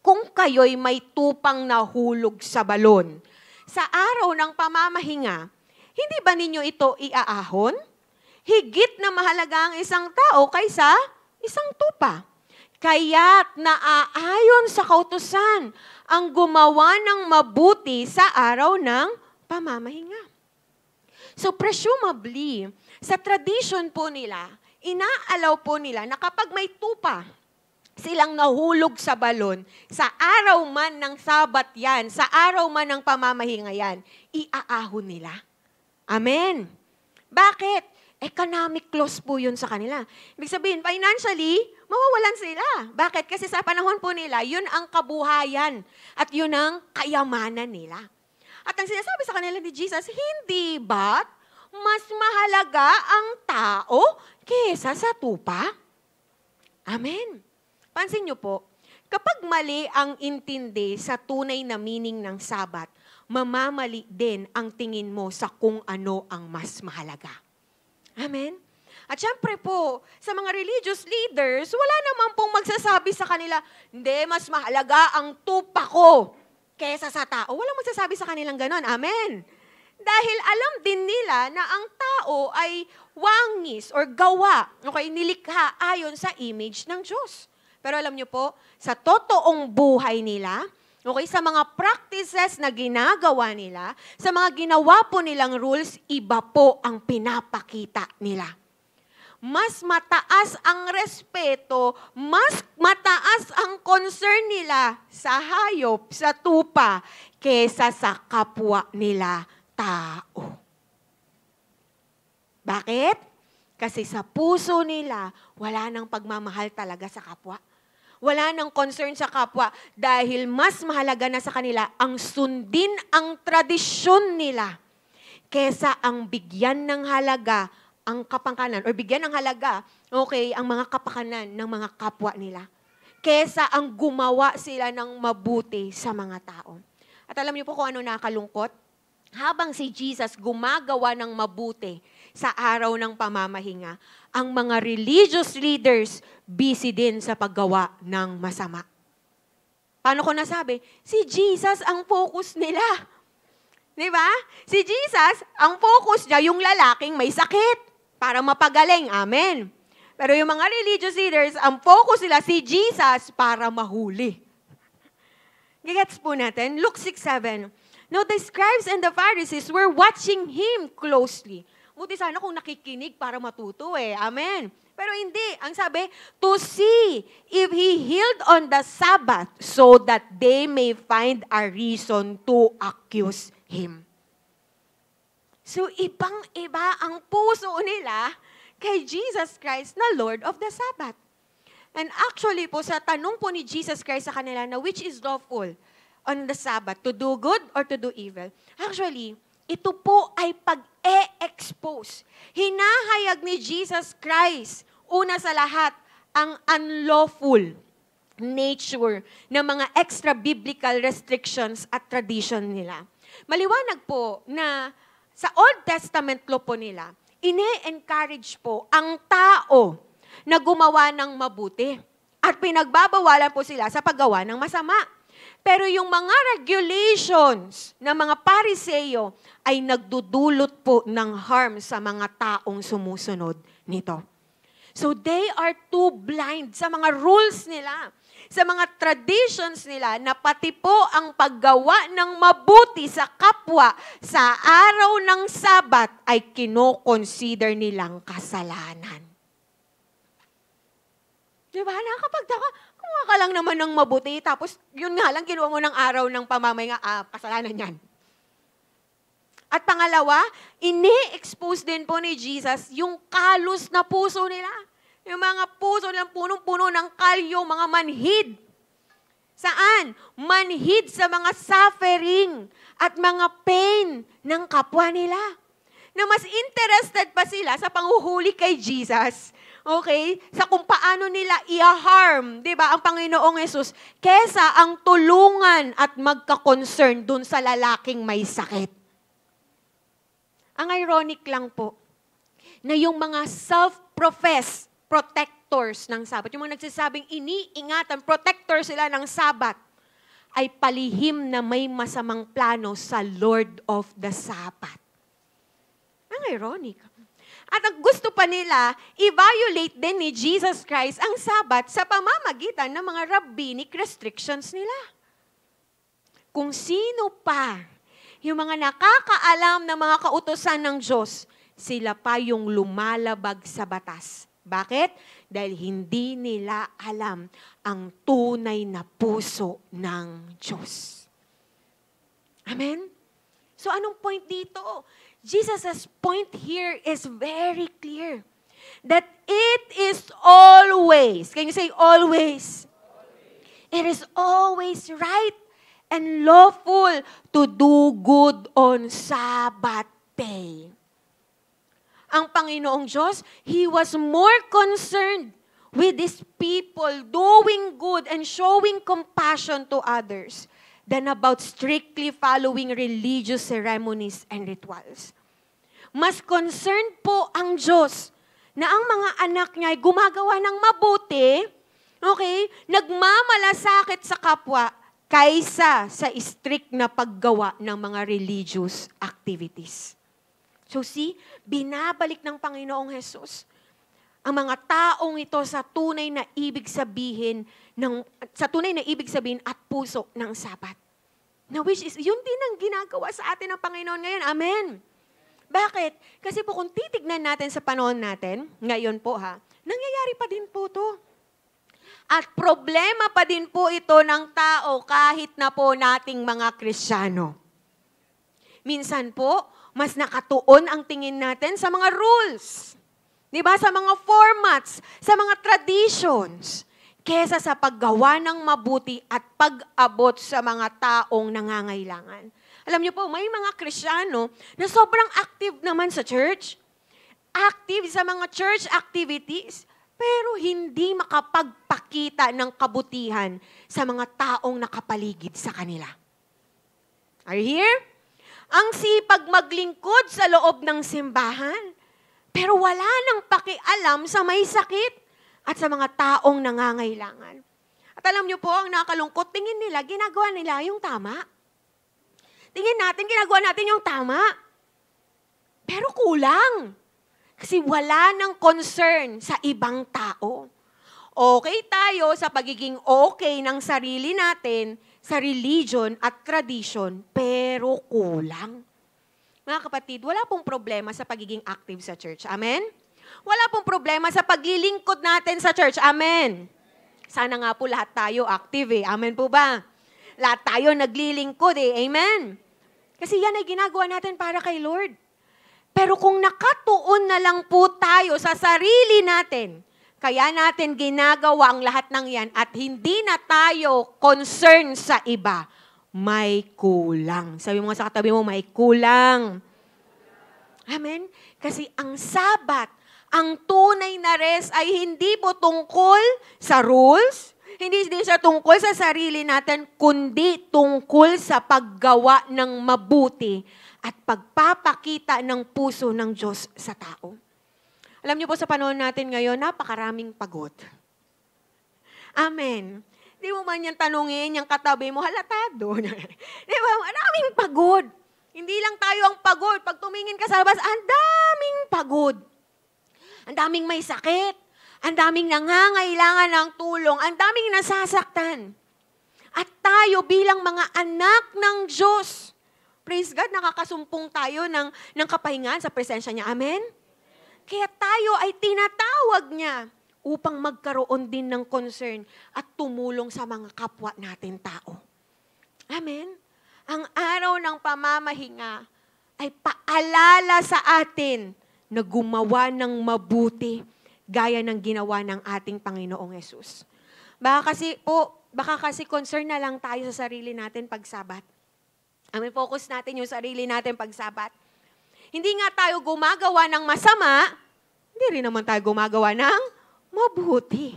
kung kayo'y may tupang nahulog sa balon, sa araw ng pamamahinga, hindi ba ninyo ito iaahon? Higit na mahalaga ang isang tao kaysa isang tupa. Kaya't naaayon sa kautusan ang gumawa ng mabuti sa araw ng pamamahinga. So presumably, sa tradition po nila, inaalaw po nila na kapag may tupa, silang nahulog sa balon, sa araw man ng Sabat yan, sa araw man ng pamamahinga yan, iaahon nila. Amen. Bakit? Economic loss po yun sa kanila. Ibig sabihin, financially, mawawalan sila. Bakit? Kasi sa panahon po nila, yun ang kabuhayan at yun ang kayamanan nila. At ang sinasabi sa kanila ni Jesus, hindi ba't mas mahalaga ang tao kesa sa tupa? Amen. Pansin niyo po, kapag mali ang intindi sa tunay na meaning ng Sabat, mamamali din ang tingin mo sa kung ano ang mas mahalaga. Amen? At syempre po, sa mga religious leaders, wala naman pong magsasabi sa kanila, hindi, mas mahalaga ang tupa ko kesa sa tao. Walang magsasabi sa kanilang ganon. Amen? Dahil alam din nila na ang tao ay wangis or gawa, okay, nilikha ayon sa image ng Diyos. Pero alam niyo po, sa totoong buhay nila, okay, sa mga practices na ginagawa nila, sa mga ginawa po nilang rules, iba po ang pinapakita nila. Mas mataas ang respeto, mas mataas ang concern nila sa hayop, sa tupa, kesa sa kapwa nila tao. Bakit? Kasi sa puso nila, wala nang pagmamahal talaga sa kapwa. Wala nang concern sa kapwa dahil mas mahalaga na sa kanila ang sundin ang tradisyon nila kesa ang bigyan ng halaga ang kapakanan or bigyan ng halaga, ang mga kapakanan ng mga kapwa nila. Kesa ang gumawa sila ng mabuti sa mga tao. At alam niyo po kung ano nakakalungkot? Habang si Jesus gumagawa ng mabuti sa araw ng pamamahinga, ang mga religious leaders busy din sa paggawa ng masama. Paano ko nasabi? Si Jesus ang focus nila. Di ba? Si Jesus, ang focus niya, yung lalaking may sakit para mapagaling. Amen. Pero yung mga religious leaders, ang focus nila si Jesus para mahuli. Gigets po natin? Luke 6:7. Now the scribes and the Pharisees were watching him closely. Buti sana kung nakikinig para matuto Amen. Pero hindi. Ang sabi, to see if he healed on the Sabbath so that they may find a reason to accuse him. So ibang-iba ang puso nila kay Jesus Christ na Lord of the Sabbath. And actually po, sa tanong po ni Jesus Christ sa kanila na which is lawful on the Sabbath, to do good or to do evil? Actually, ito po ay pag-e-expose. Hinahayag ni Jesus Christ, una sa lahat, ang unlawful nature ng mga extra-biblical restrictions at tradition nila. Maliwanag po na sa Old Testament law po nila, ine-encourage po ang tao na gumawa ng mabuti at pinagbabawalan po sila sa paggawa ng masama. Pero yung mga regulations ng mga Pariseo ay nagdudulot po ng harm sa mga taong sumusunod nito. So they are too blind sa mga rules nila, sa mga traditions nila, na pati po ang paggawa ng mabuti sa kapwa sa araw ng Sabat ay kino-consider nilang kasalanan. Diba? Nakakapagtaka. Kumuha ka lang naman ng mabuti, tapos yun nga lang, ginawa mo ng araw ng pamamahinga, kasalanan yan. At pangalawa, ini-expose din po ni Jesus yung kalos na puso nila. Yung mga puso nilang punong-puno ng kalyo, mga manhid. Saan? Manhid sa mga suffering at mga pain ng kapwa nila. Na mas interested pa sila sa panghuhuli kay Jesus, sa kung paano nila i-harm, di ba, ang Panginoong Yesus, kesa ang tulungan at magka-concern dun sa lalaking may sakit. Ang ironic lang po, na yung mga self-professed protectors ng Sabat, yung mga nagsasabing iniingatan, protector sila ng Sabat, ay palihim na may masamang plano sa Lord of the Sabat. Ang ironic. At ang gusto pa nila, i-violate din ni Jesus Christ ang Sabat sa pamamagitan ng mga rabbinic restrictions nila. Kung sino pa yung mga nakakaalam ng mga kautusan ng Diyos, sila pa yung lumalabag sa batas. Bakit? Dahil hindi nila alam ang tunay na puso ng Diyos. Amen? So anong point dito? Jesus' point here is very clear. That it is always, can you say always? It is always right and lawful to do good on Sabbath day. Ang Panginoong Diyos, He was more concerned with His people doing good and showing compassion to others than about strictly following religious ceremonies and rituals. Mas concerned po ang Diyos na ang mga anak niya ay gumagawa ng mabuti, nagmamalasakit sa kapwa, kaysa sa strict na paggawa ng mga religious activities. So see, binabalik ng Panginoong Jesus ang mga taong ito sa tunay na ibig sabihin at puso ng Sabat. Na which is, yun din ang ginagawa sa atin ng Panginoon ngayon. Amen. Bakit? Kasi po kung titignan natin sa panahon natin, ngayon po nangyayari pa din po to. At problema pa din po ito ng tao kahit na po nating mga Kristiyano. Minsan po, mas nakatuon ang tingin natin sa mga rules. Di ba? Sa mga formats, sa mga traditions, kesa sa paggawa ng mabuti at pag-abot sa mga taong nangangailangan. Alam niyo po, may mga Kristiyano na sobrang active naman sa church. Active sa mga church activities, pero hindi makapagpakita ng kabutihan sa mga taong nakapaligid sa kanila. Are you here? Ang sipag maglingkod sa loob ng simbahan, pero wala nang pakialam sa may sakit at sa mga taong nangangailangan. At alam niyo po, ang nakakalungkot, tingin nila, ginagawa nila yung tama. Tingin natin, ginagawa natin yung tama. Pero kulang. Kasi wala nang concern sa ibang tao. Okay tayo sa pagiging okay ng sarili natin, sa religion at tradition, pero kulang. Mga kapatid, wala pong problema sa pagiging active sa church. Amen? Wala pong problema sa paglilingkod natin sa church. Amen? Sana nga po lahat tayo active eh. Amen po ba? Lahat tayo naglilingkod eh. Amen? Kasi yan ay ginagawa natin para kay Lord. Pero kung nakatuon na lang po tayo sa sarili natin, kaya natin ginagawa ang lahat ng yan at hindi na tayo concern sa iba, may kulang. Sabi mo sa katabi mo, may kulang. Amen? Kasi ang Sabat, ang tunay na rest ay hindi po tungkol sa rules, hindi din siya tungkol sa sarili natin, kundi tungkol sa paggawa ng mabuti at pagpapakita ng puso ng Diyos sa tao. Alam niyo po sa panahon natin ngayon, napakaraming pagod. Amen. Di mo man yan tanungin, yung katabi mo, halatado. Di ba? Maraming pagod. Hindi lang tayo ang pagod. Pag tumingin ka sa labas, ang daming pagod. Ang daming may sakit. Ang daming nangangailangan ng tulong. Ang daming nasasaktan. At tayo bilang mga anak ng Diyos, praise God, nakakasumpong tayo ng kapahingan sa presensya niya. Amen? Kaya tayo ay tinatawag niya upang magkaroon din ng concern at tumulong sa mga kapwa natin tao. Amen? Ang araw ng pamamahinga ay paalala sa atin na gumawa ng mabuti gaya ng ginawa ng ating Panginoong Yesus. Baka kasi concern na lang tayo sa sarili natin pag Sabat. Amen, focus natin yung sarili natin pag Sabat. Hindi nga tayo gumagawa ng masama, hindi rin naman tayo gumagawa ng mabuti.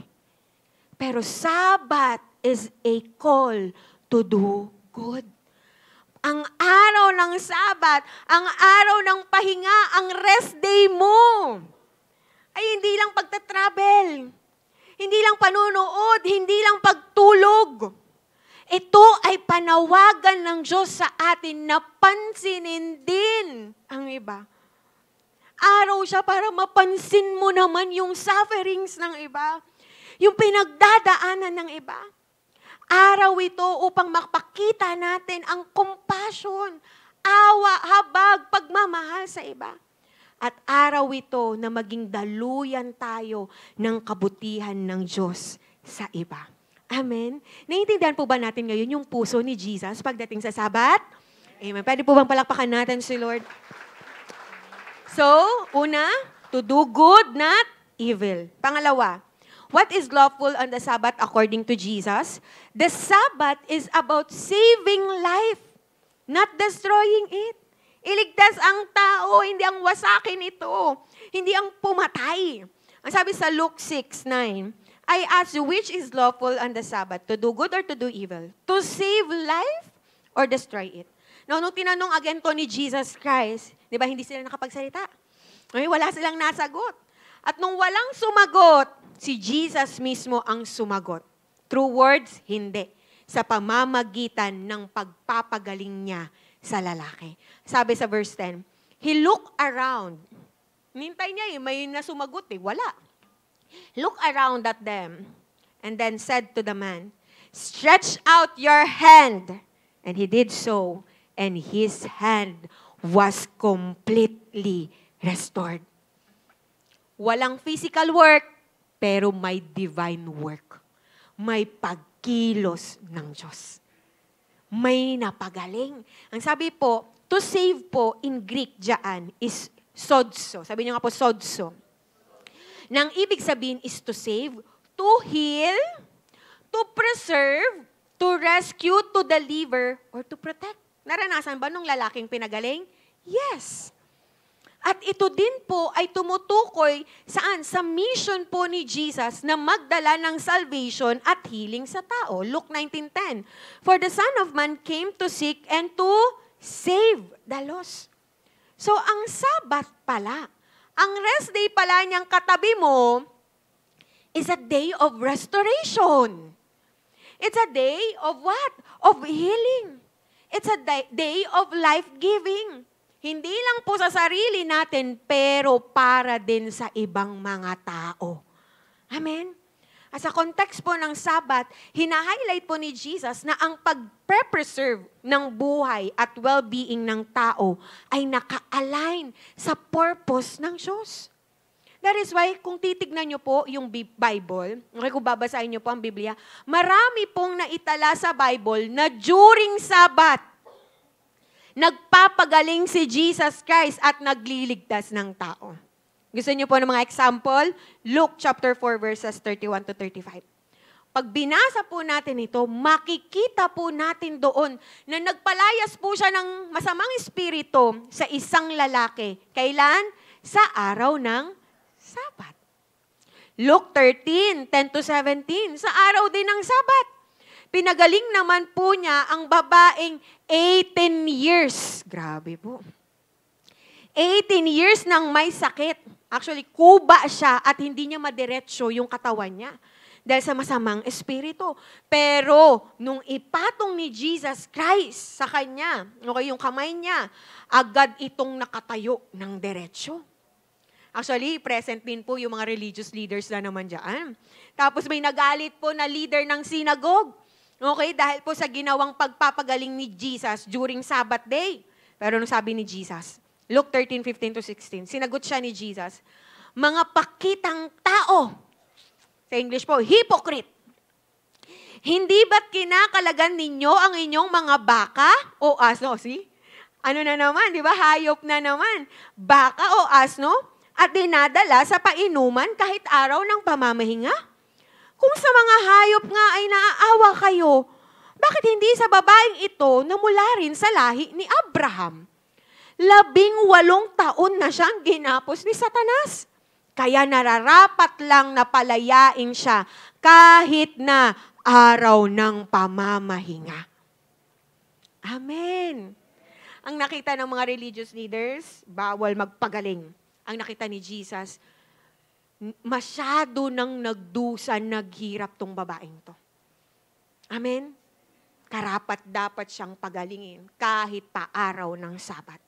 Pero Sabat is a call to do good. Ang araw ng Sabat, ang araw ng pahinga, ang rest day mo, ay hindi lang pagtatravel, hindi lang panunood, hindi lang pagtulog. Ito ay panawagan ng Diyos sa atin na pansinin din ang iba. Araw siya para mapansin mo naman yung sufferings ng iba, yung pinagdadaanan ng iba. Araw ito upang makapakita natin ang compassion, awa, habag, pagmamahal sa iba. At araw ito na maging daluyan tayo ng kabutihan ng Diyos sa iba. Amen? Naiintindihan po ba natin ngayon yung puso ni Jesus pagdating sa Sabat? Amen. Pwede po bang palakpakan natin si Lord? So, una, to do good, not evil. Pangalawa, what is lawful on the Sabbath according to Jesus? The Sabbath is about saving life, not destroying it. Iligtas ang tao, hindi ang wasakin ito. Hindi ang pumatay. Ang sabi sa Luke 6:9, I ask you, which is lawful on the Sabbath? To do good or to do evil? To save life or destroy it? Now, nung tinanong again to ni Jesus Christ, di ba hindi sila nakapagsalita? Ay, wala silang nasagot. At nung walang sumagot, si Jesus mismo ang sumagot. Through words, hindi. Sa pamamagitan ng pagpapagaling niya sa lalaki. Sabi sa verse 10, He looked around. Nintay niya may nasumagot wala. Look around at them and then said to the man, stretch out your hand. And he did so, and his hand was completely restored. Walang physical work, pero may divine work. May pagkilos ng Diyos. May napagaling. Ang sabi po, To save po in Greek dyan is sodso. Sabi niyo nga po, sodso. Nang ibig sabihin is to save, to heal, to preserve, to rescue, to deliver, or to protect. Naranasan ba nung lalaking pinagaling? Yes. At ito din po ay tumutukoy saan? Sa mission po ni Jesus na magdala ng salvation at healing sa tao. Luke 19:10. For the Son of Man came to seek and to save the lost. So ang Sabbath pala, ang rest day pala niyang katabi mo is a day of restoration. It's a day of what? Of healing. It's a day of life-giving. Hindi lang po sa sarili natin, pero para din sa ibang mga tao. Amen? At sa context po ng Sabbath, hina-highlight po ni Jesus na ang pag-preserve ng buhay at well-being ng tao ay naka-align sa purpose ng Diyos. That is why, kung titignan nyo po yung Bible, okay, kung babasahin nyo po ang Biblia, marami pong naitala sa Bible na during Sabbath, nagpapagaling si Jesus Christ at nagliligtas ng tao. Gusto niyo po ng mga example? Luke chapter 4 verses 31 to 35. Pag binasa po natin ito, makikita po natin doon na nagpalayas po siya ng masamang espiritu sa isang lalaki. Kailan? Sa araw ng Sabat. Luke 13, 10 to 17, sa araw din ng Sabat. Pinagaling naman po niya ang babaeng 18 years. Grabe po. 18 years nang may sakit. Actually, kuba siya at hindi niya madiretso yung katawan niya dahil sa masamang espiritu. Pero, nung ipatong ni Jesus Christ sa kanya, okay, yung kamay niya, agad itong nakatayo ng diretsyo. Actually, present din po yung mga religious leaders na naman dyan. Tapos may nagalit po na leader ng synagogue. Okay, dahil po sa ginawang pagpapagaling ni Jesus during Sabbath day. Pero nung sabi ni Jesus, Luke 13, 15 to 16, sinagot siya ni Jesus, mga pakitang tao, sa English po, hypocrite, hindi ba't kinakalagan ninyo ang inyong mga baka o asno? See? Ano na naman, di ba? Hayop na naman. Baka o asno at dinadala sa painuman kahit araw ng pamamahinga? Kung sa mga hayop nga ay naaawa kayo, bakit hindi sa babaeng ito na mula rin sa lahi ni Abraham? 18 taon na siyang ginapos ni Satanas. Kaya nararapat lang na palayain siya kahit na araw ng pamamahinga. Amen. Ang nakita ng mga religious leaders, bawal magpagaling. Ang nakita ni Jesus, masyado nang nagdusa, naghirap tong babaeng to. Amen? Karapat dapat siyang pagalingin kahit pa araw ng Sabat.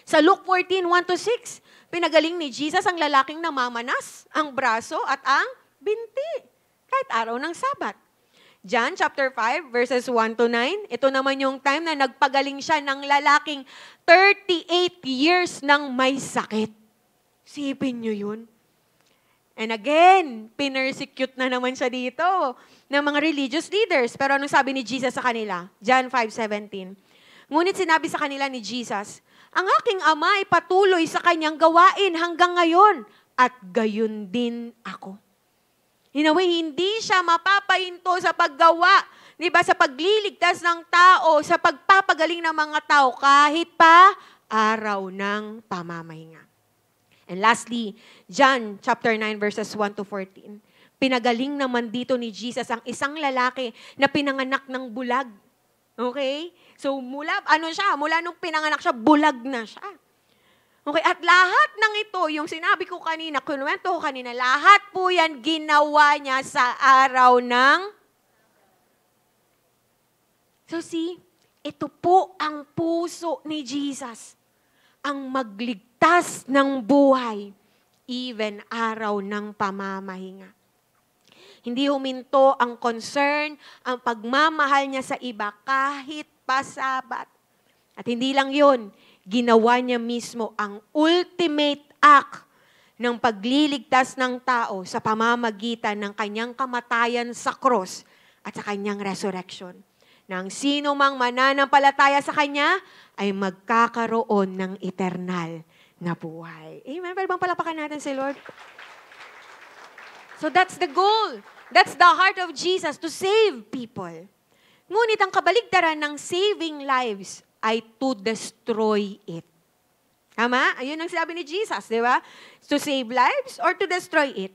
Sa Luke 14, 1 to 6, pinagaling ni Jesus ang lalaking namamanas, ang braso at ang binti, kahit araw ng Sabat. John chapter 5, verses 1 to 9, ito naman yung time na nagpagaling siya ng lalaking 38 years nang may sakit. Sipin niyo yun. And again, pinersecute na naman siya dito ng mga religious leaders. Pero anong sabi ni Jesus sa kanila? John 5:17. Ngunit sinabi sa kanila ni Jesus, ang aking ama ay patuloy sa kanyang gawain hanggang ngayon at gayon din ako. In a way, hindi siya mapapahinto sa paggawa, di ba, sa pagliligtas ng tao, sa pagpapagaling ng mga tao kahit pa araw ng pamamahinga. And lastly, John chapter 9 verses 1 to 14. Pinagaling naman dito ni Jesus ang isang lalaki na pinanganak ng bulag. Okay? So mula nung pinanganak siya, bulag na siya. Okay, at lahat ng ito, yung sinabi ko kanina, kinuwento ko kanina, lahat po yan ginawa niya sa araw ng... So see, ito po ang puso ni Jesus. Ang magligtas ng buhay, even araw ng pamamahinga. Hindi huminto ang concern, ang pagmamahal niya sa iba kahit pa Sabat. At hindi lang yun, ginawa niya mismo ang ultimate act ng pagliligtas ng tao sa pamamagitan ng kanyang kamatayan sa cross at sa kanyang resurrection. na ang sino mang mananampalataya sa Kanya ay magkakaroon ng eternal na buhay. Amen. Pwede bang palapakan natin si Lord? So that's the goal. That's the heart of Jesus, to save people. Ngunit ang kabaligtaran ng saving lives ay to destroy it. Tama? Ayun ang sinabi ni Jesus, di ba? To save lives or to destroy it.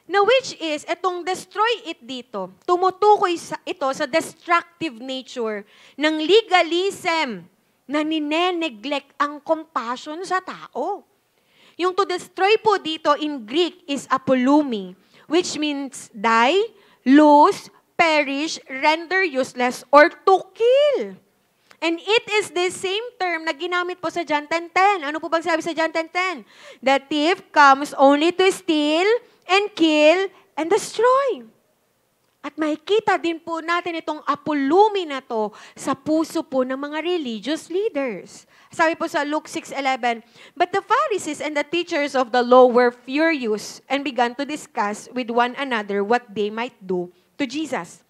Now, which is, itong destroy it dito, tumutukoy ito sa destructive nature ng legalism na nineneglect ang compassion sa tao. Yung to destroy po dito in Greek is apolumi, which means die, lose, perish, render useless, or to kill. And it is the same term na ginamit po sa John 10:10. Ano po bang sabi sa John 10:10? The thief comes only to steal and kill and destroy. At makikita din po natin itong apolumi na to sa puso po ng mga religious leaders. Sabi po sa Luke 6:11, but the Pharisees and the teachers of the law were furious and began to discuss with one another what they might do to Jesus.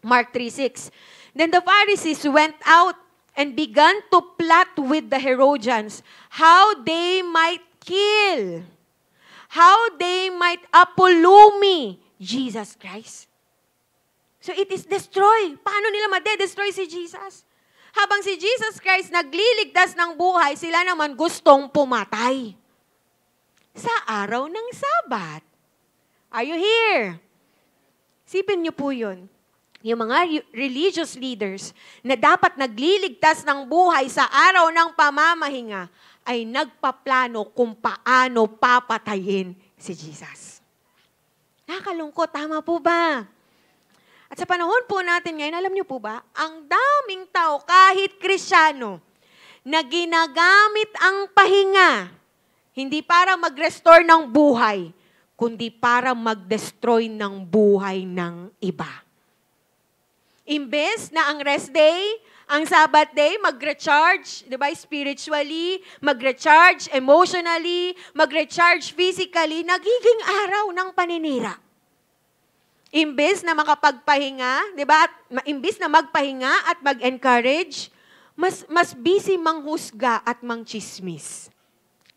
Mark 3:6, then the Pharisees went out and began to plot with the Herodians how they might kill, how they might apolumi Jesus Christ. So it is destroy. Paano nila made-destroy si Jesus? Habang si Jesus Christ nagliligtas ng buhay, sila naman gustong pumatay. Sa araw ng Sabat. Are you here? Sipin niyo po yun. Yung mga religious leaders na dapat nagliligtas ng buhay sa araw ng pamamahinga ay nagpaplano kung paano papatayin si Jesus. Nakakalungkot, tama po ba? At sa panahon po natin ngayon, alam niyo po ba, ang daming tao, kahit Kristiyano, na ginagamit ang pahinga, hindi para mag-restore ng buhay, kundi para mag-destroy ng buhay ng iba. Imbes na ang rest day, ang Sabbath day, mag-recharge, di ba, spiritually, mag-recharge emotionally, mag-recharge physically, nagiging araw ng paninira. Imbes na makapagpahinga, di ba, imbes na magpahinga at mag-encourage, mas busy manghusga at mangchismis.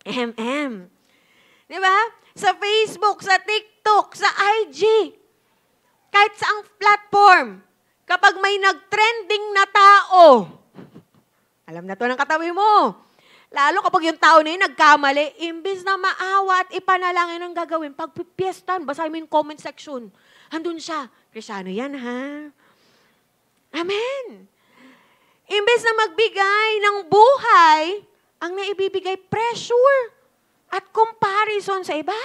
Di ba? Sa Facebook, sa TikTok, sa IG, kahit saang platform, kapag may nag-trending na tao, alam na to ng katabi mo, lalo kapag yung tao na yun nagkamali, imbis na maawa at ipanalangin ang gagawin, pagpipiestan, basahin mo yung comment section, andun siya, Kristiyano yan ha? Amen. Imbes na magbigay ng buhay, ang naibibigay pressure at comparison sa iba.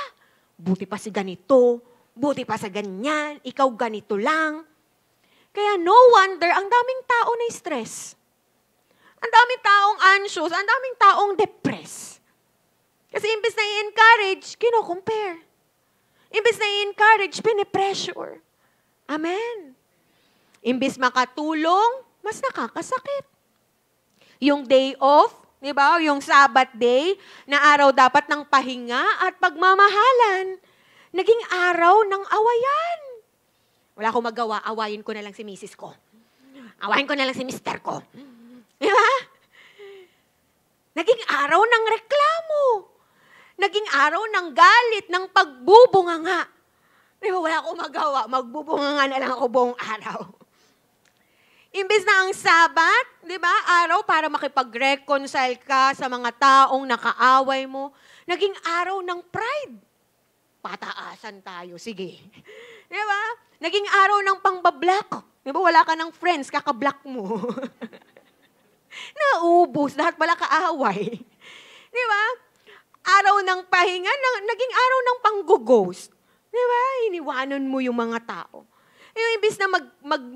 Buti pa si ganito, buti pa sa ganyan, ikaw ganito lang. Kaya no wonder, ang daming tao na stress. Ang daming taong anxious, ang daming taong depressed. Kasi imbes na i-encourage, kino-compare. Imbes na i-encourage, pinipressure. Amen. Imbes makatulong, mas nakakasakit. Yung day off, di ba? Yung Sabbath day, na araw dapat ng pahinga at pagmamahalan, naging araw ng awayan. Wala akong magawa, awayin ko na lang si misis ko. Awayin ko na lang si mister ko. Di ba? Naging araw ng reklamo. Naging araw ng galit, ng pagbubunganga. Di ba, wala akong magawa, magbubunganga na lang ako buong araw. Imbes na ang Sabat, di ba, araw para makipag-reconcile ka sa mga taong nakaaway mo, naging araw ng pride. Pataasan tayo, sige. Di ba? Naging araw ng pangbablock. Di ba, wala ka ng friends, kakablock mo. Naubos, lahat pala kaaway. Di ba? Araw ng pahinga, naging araw ng pang-ghost. Di ba? Iniwanan mo yung mga tao. Yung imbis na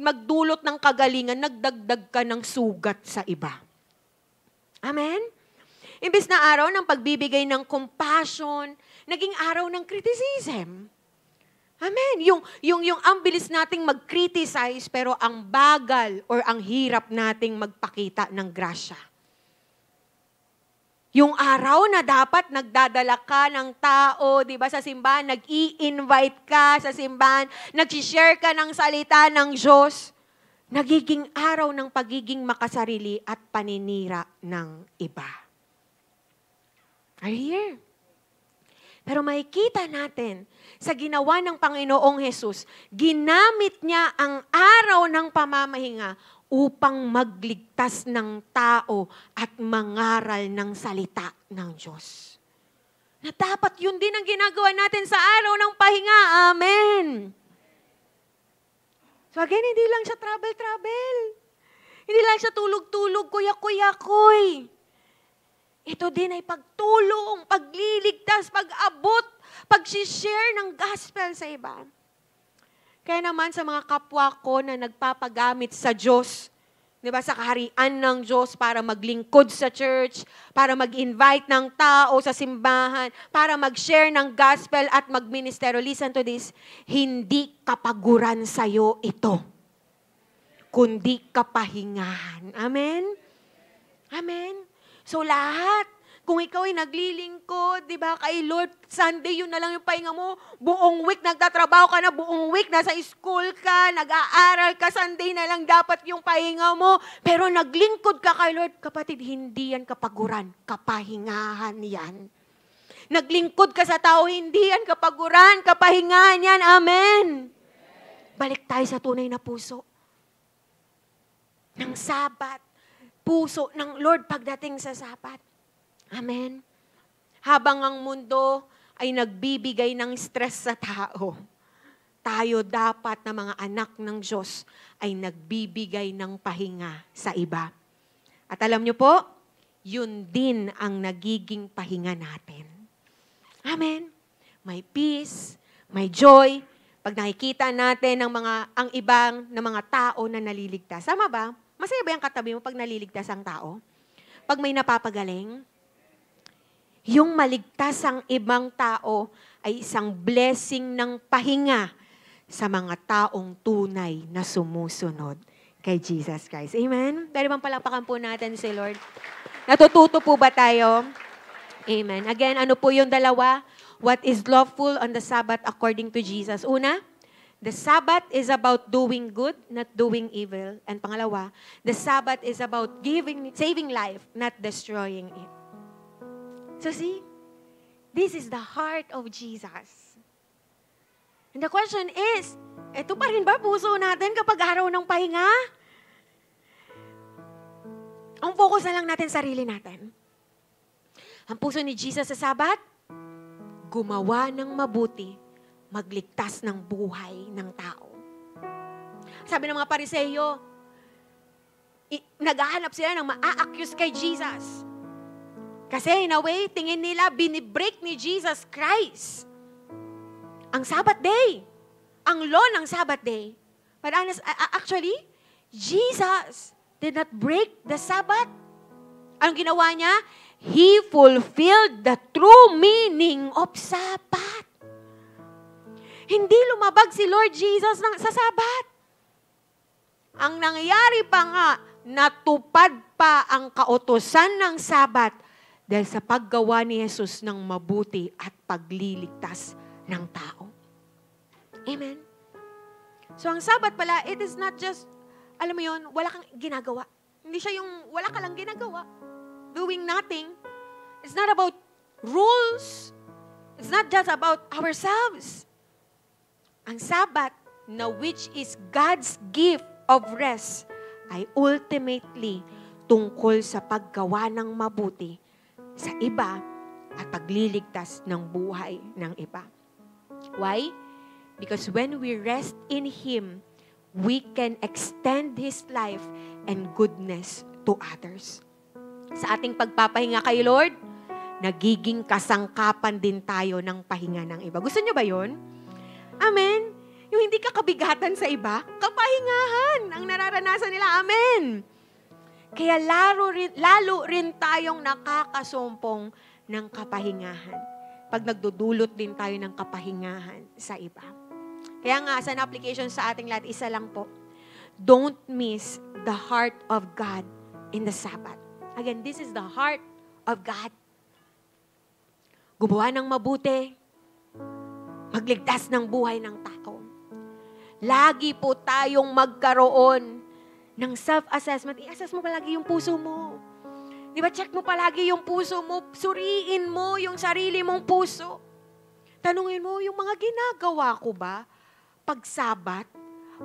magdulot ng kagalingan, nagdagdag ka ng sugat sa iba. Amen? Imbis na araw ng pagbibigay ng compassion, naging araw ng criticism. Amen. Yung ang bilis nating mag-criticize, pero ang bagal or ang hirap nating magpakita ng grasya. Yung araw na dapat nagdadala ka ng tao, di ba, sa simbahan, nag-i-invite ka sa simbahan, nag-share ka ng salita ng Diyos, nagiging araw ng pagiging makasarili at paninira ng iba. Are you here? Pero makikita natin sa ginawa ng Panginoong Hesus, ginamit niya ang araw ng pamamahinga upang magligtas ng tao at mangaral ng salita ng Diyos. Na dapat yun din ang ginagawa natin sa araw ng pahinga. Amen. So again, hindi lang siya travel-travel. Hindi lang siya tulog-tulog, kuya-kuya-kuy. Ito din ay pagtulong, pagliligtas, pag-abot, pag-share ng gospel sa iba. Kaya naman sa mga kapwa ko na nagpapagamit sa Diyos, di ba, sa kaharian ng Diyos para maglingkod sa church, para mag-invite ng tao sa simbahan, para mag-share ng gospel at mag-ministeryo. Listen to this, hindi kapaguran sa'yo ito, kundi kapahingahan. Amen? Amen? So lahat, kung ikaw ay naglilingkod, di ba, kay Lord, Sunday, yun na lang yung pahinga mo. Buong week, nagtatrabaho ka na, buong week, nasa school ka, nag-aaral ka, Sunday na lang dapat yung pahinga mo. Pero naglingkod ka kay Lord, kapatid, hindi yan kapaguran, kapahingahan yan. Naglingkod ka sa tao, hindi yan kapaguran, kapahingahan yan. Amen. Balik tayo sa tunay na puso ng Sabat. Puso ng Lord pagdating sa Sabat. Amen. Habang ang mundo ay nagbibigay ng stress sa tao, tayo dapat na mga anak ng Diyos ay nagbibigay ng pahinga sa iba. At alam niyo po, yun din ang nagiging pahinga natin. Amen. May peace, may joy, pag nakikita natin ang ibang na mga tao na naliligtas. Sama ba? Masaya ba yung katabi mo pag naliligtas ang tao? Pag may napapagaling? Yung maligtas ang ibang tao ay isang blessing ng pahinga sa mga taong tunay na sumusunod kay Jesus Christ. Amen? Pwede bang palakpakan po natin si Lord? Natututo po ba tayo? Amen. Again, ano po yung dalawa? What is lawful on the Sabbath according to Jesus? Una, the Sabbath is about doing good, not doing evil. And pangalawa, the Sabbath is about saving life, not destroying it. So see, this is the heart of Jesus. And the question is, ito pa rin ba puso natin kapag araw ng pahinga? Ang focus na lang natin sarili natin. Ang puso ni Jesus sa Sabat, gumawa ng mabuti, magligtas ng buhay ng tao. Sabi ng mga Pariseyo, naghahanap sila ng maa-accuse kay Jesus. Kasi in a way, tingin nila, binibreak ni Jesus Christ ang Sabbath day. Ang law ng Sabbath day. But actually, Jesus did not break the Sabbath. Anong ginawa niya? He fulfilled the true meaning of Sabbath. Hindi lumabag si Lord Jesus sa Sabbath. Ang nangyari pa nga, natupad pa ang kautusan ng Sabbath dahil sa paggawa ni Jesus ng mabuti at pagliligtas ng tao. Amen? So ang Sabbath pala, it is not just, alam mo yun, wala kang ginagawa. Hindi siya yung wala ka lang ginagawa. Doing nothing. It's not about rules. It's not just about ourselves. Ang Sabbath, na which is God's gift of rest, ay ultimately tungkol sa paggawa ng mabuti sa iba at pagliligtas ng buhay ng iba. Why? Because when we rest in Him, we can extend His life and goodness to others. Sa ating pagpapahinga kay Lord, nagiging kasangkapan din tayo ng pahinga ng iba. Gusto niyo ba yun? Amen? Yung hindi ka kabigatan sa iba, kapahingahan ang nararanasan nila. Amen? Kaya lalo rin tayong nakakasumpong ng kapahingahan pag nagdudulot din tayo ng kapahingahan sa iba. Kaya nga, as an application sa ating lahat, isa lang po, don't miss the heart of God in the Sabbath. Again, this is the heart of God. Gumawa ng mabuti, magligtas ng buhay ng tao. Lagi po tayong magkaroon ng self-assessment. I-assess mo palagi yung puso mo. Di ba, check mo palagi yung puso mo. Suriin mo yung sarili mong puso. Tanungin mo, yung mga ginagawa ko ba, pag Sabat,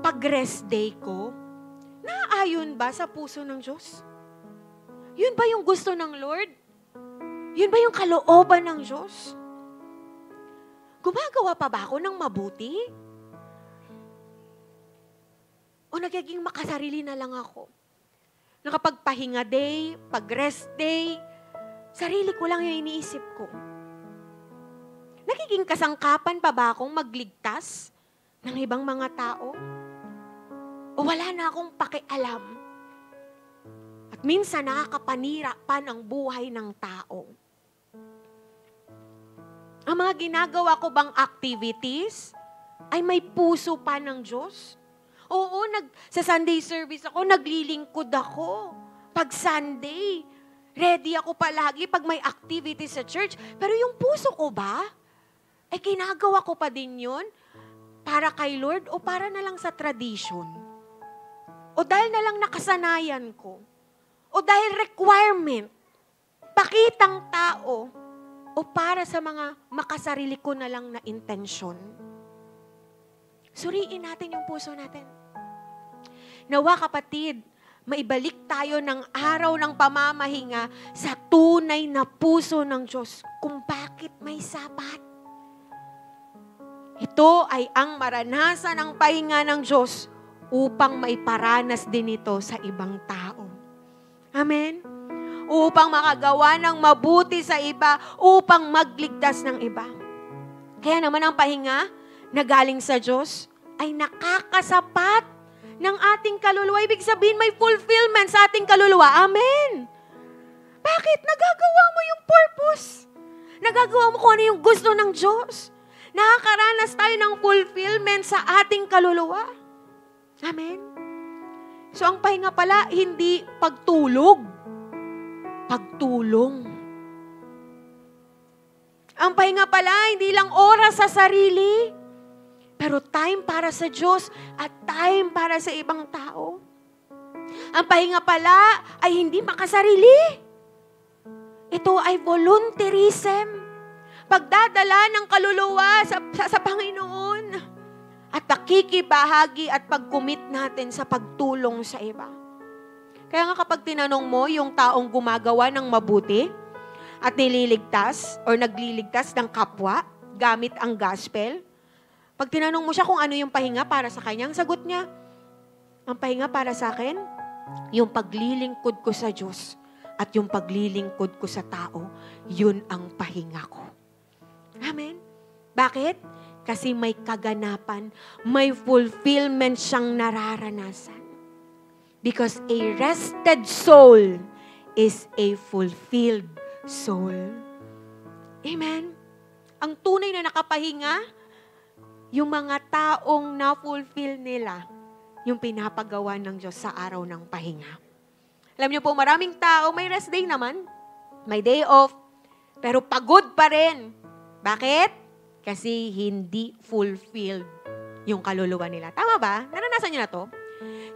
pag rest day ko, naayon ba sa puso ng Diyos? Yun ba yung gusto ng Lord? Yun ba yung kalooban ng Diyos? Gumagawa pa ba ako ng mabuti? O nagiging makasarili na lang ako? Na kapag pahinga day, pag rest day, sarili ko lang yung iniisip ko. Nagiging kasangkapan pa ba akong magligtas ng ibang mga tao? O wala na akong pakialam? At minsan nakakapanira pa ng buhay ng tao. Ang mga ginagawa ko bang activities ay may puso pa ng Diyos? Oo, sa Sunday service ako, naglilingkod ako. Pag Sunday, ready ako palagi pag may activity sa church. Pero yung puso ko ba? Ginagawa ko pa din yun para kay Lord o para na lang sa tradition? O dahil na lang nakasanayan ko? O dahil requirement? Pakitang tao? O para sa mga makasarili ko na lang na intensyon? Suriin natin yung puso natin. Nawa kapatid, maibalik tayo ng araw ng pamamahinga sa tunay na puso ng Diyos kung bakit may Sabat. Ito ay ang maranasan ng pahinga ng Diyos upang maiparanas din ito sa ibang tao. Amen? Upang makagawa ng mabuti sa iba, upang magligtas ng iba. Kaya naman ang pahinga na galing sa Diyos ay nakakasapat ng ating kaluluwa. Ibig sabihin, may fulfillment sa ating kaluluwa. Amen. Bakit? Nagagawa mo yung purpose. Nagagawa mo kung ano yung gusto ng Diyos. Nakakaranas tayo ng fulfillment sa ating kaluluwa. Amen. So, ang pahinga pala, hindi pagtulog. Pagtulong. Ang pahinga pala, hindi lang oras sa sarili, pero time para sa Diyos at time para sa ibang tao. Ang pahinga pala ay hindi makasarili. Ito ay volunteerism. Pagdadala ng kaluluwa sa Panginoon. At pakikibahagi at pag-commit natin sa pagtulong sa iba. Kaya nga kapag tinanong mo yung taong gumagawa ng mabuti at nililigtas or nagliligtas ng kapwa gamit ang gospel, pag tinanong mo siya kung ano yung pahinga para sa kanya, ang sagot niya, ang pahinga para sa akin, yung paglilingkod ko sa Diyos at yung paglilingkod ko sa tao, yun ang pahinga ko. Amen? Bakit? Kasi may kaganapan, may fulfillment siyang nararanasan. Because a rested soul is a fulfilled soul. Amen? Ang tunay na nakapahinga, yung mga taong na-fulfill nila, yung pinapagawa ng Diyos sa araw ng pahinga. Alam niyo po, maraming tao, may rest day naman, may day off, pero pagod pa rin. Bakit? Kasi hindi fulfilled yung kaluluwa nila. Tama ba? Naranasan niyo na to?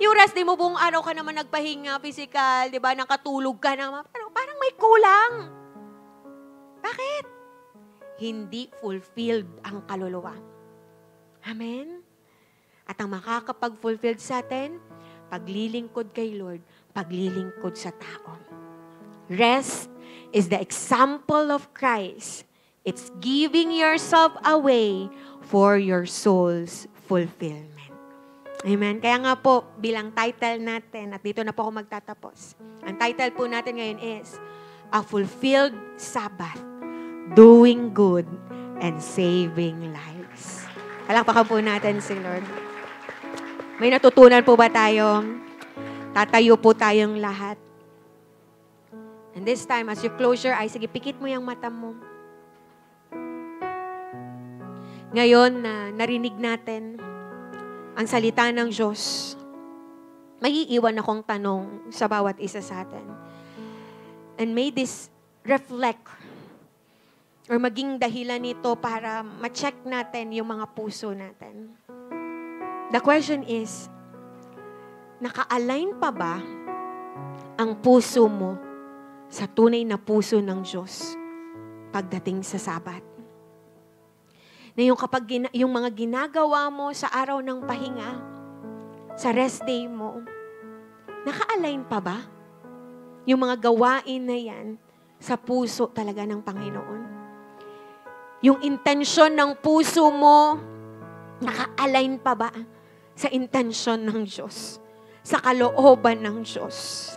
Yung rest day mo, buong araw ka naman nagpahinga, physical, di ba? Nakatulog ka naman, pero parang may kulang. Bakit? Hindi fulfilled ang kaluluwa. Amen? At ang makakapag-fulfilled sa atin, paglilingkod kay Lord, paglilingkod sa tao. Rest is the example of Christ. It's giving yourself away for your soul's fulfillment. Amen? Kaya nga po, bilang title natin, at dito na po ako magtatapos. Ang title po natin ngayon is, A Fulfilled Sabbath, Doing Good and Saving Lives. Palakpakan po natin si Lord. May natutunan po ba tayo? Tatayo po tayong lahat. And this time, as you close your eyes, sige, pikit mo yung mata mo. Ngayon na narinig natin ang salita ng Diyos, may iiwan akong tanong sa bawat isa sa atin. And may this reflect or maging dahilan nito para ma-check natin yung mga puso natin. The question is, Naka-align pa ba ang puso mo sa tunay na puso ng Diyos pagdating sa Sabat? Na yung mga ginagawa mo sa araw ng pahinga, sa rest day mo, naka-align pa ba yung mga gawain na yan sa puso talaga ng Panginoon? Yung intensyon ng puso mo, naka-align pa ba sa intensyon ng Diyos? Sa kalooban ng Diyos?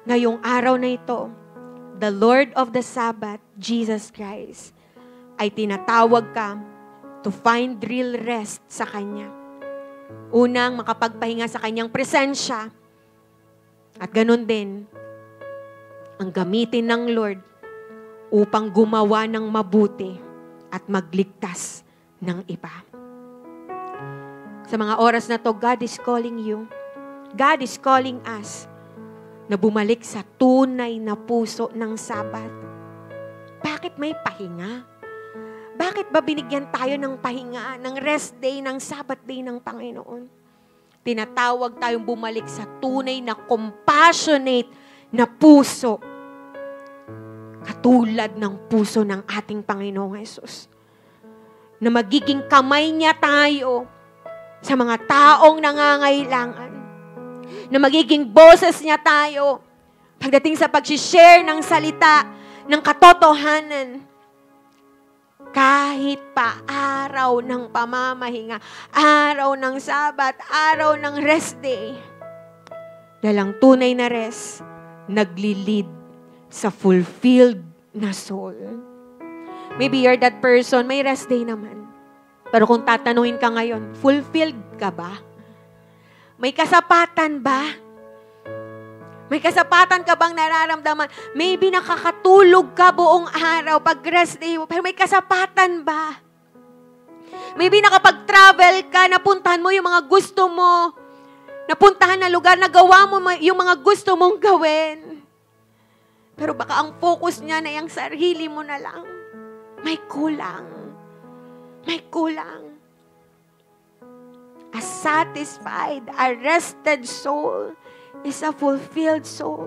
Ngayong araw na ito, the Lord of the Sabbath, Jesus Christ, ay tinatawag ka to find real rest sa Kanya. Unang, makapagpahinga sa Kanyang presensya. At ganun din, ang gamitin ng Lord upang gumawa ng mabuti at magligtas ng iba. Sa mga oras na to, God is calling you. God is calling us na bumalik sa tunay na puso ng Sabat. Bakit may pahinga? Bakit ba binigyan tayo ng pahinga, ng rest day, ng Sabbath day ng Panginoon? Tinatawag tayong bumalik sa tunay na compassionate na puso. Katulad ng puso ng ating Panginoong Jesus. Na magiging kamay niya tayo sa mga taong nangangailangan. Na magiging boses niya tayo pagdating sa pag-share ng salita, ng katotohanan. Kahit pa araw ng pamamahinga, araw ng Sabat, araw ng rest day, dalang tunay na rest, nagli-lead sa fulfilled na soul. Maybe you're that person, may rest day naman. Pero kung tatanungin ka ngayon, fulfilled ka ba? May kasapatan ba? May kasapatan ka bang nararamdaman? Maybe nakakatulog ka buong araw pag rest day mo, pero may kasapatan ba? Maybe nakapag-travel ka, napuntahan mo yung mga gusto mo, napuntahan na lugar, nagawa mo yung mga gusto mong gawin. Pero baka ang focus niya na yung sarili mo na lang. May kulang. May kulang. A satisfied, a rested soul is a fulfilled soul.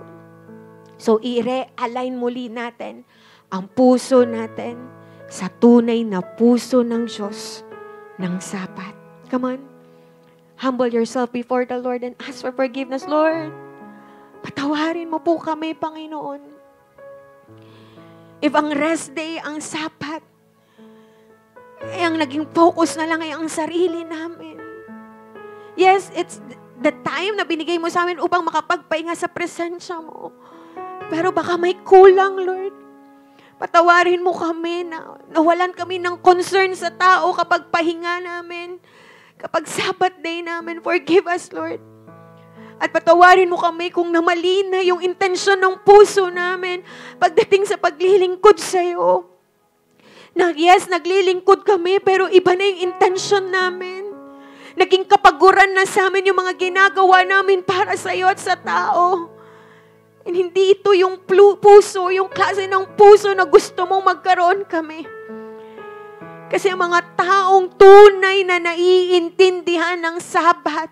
So, i-realign muli natin ang puso natin sa tunay na puso ng Diyos ng Sabat. Come on. Humble yourself before the Lord and ask for forgiveness. Lord, patawarin mo po kami, Panginoon. If ang rest day, ang Sabat, ay ang naging focus na lang ay ang sarili namin. Yes, it's the time na binigay mo sa amin upang makapagpahinga sa presensya mo. Pero baka may kulang, Lord. Patawarin mo kami na nawalan kami ng concern sa tao kapag pahinga namin. Kapag Sabbath day namin, forgive us, Lord. At patawarin mo kami kung namali na yung intensyon ng puso namin pagdating sa paglilingkod sa iyo. Na yes, naglilingkod kami, pero iba na yung intensyon namin. Naging kapaguran na sa amin yung mga ginagawa namin para sa iyo at sa tao. And hindi ito yung puso, yung klase ng puso na gusto mong magkaroon kami. Kasi ang mga taong tunay na naiintindihan ng Sabat,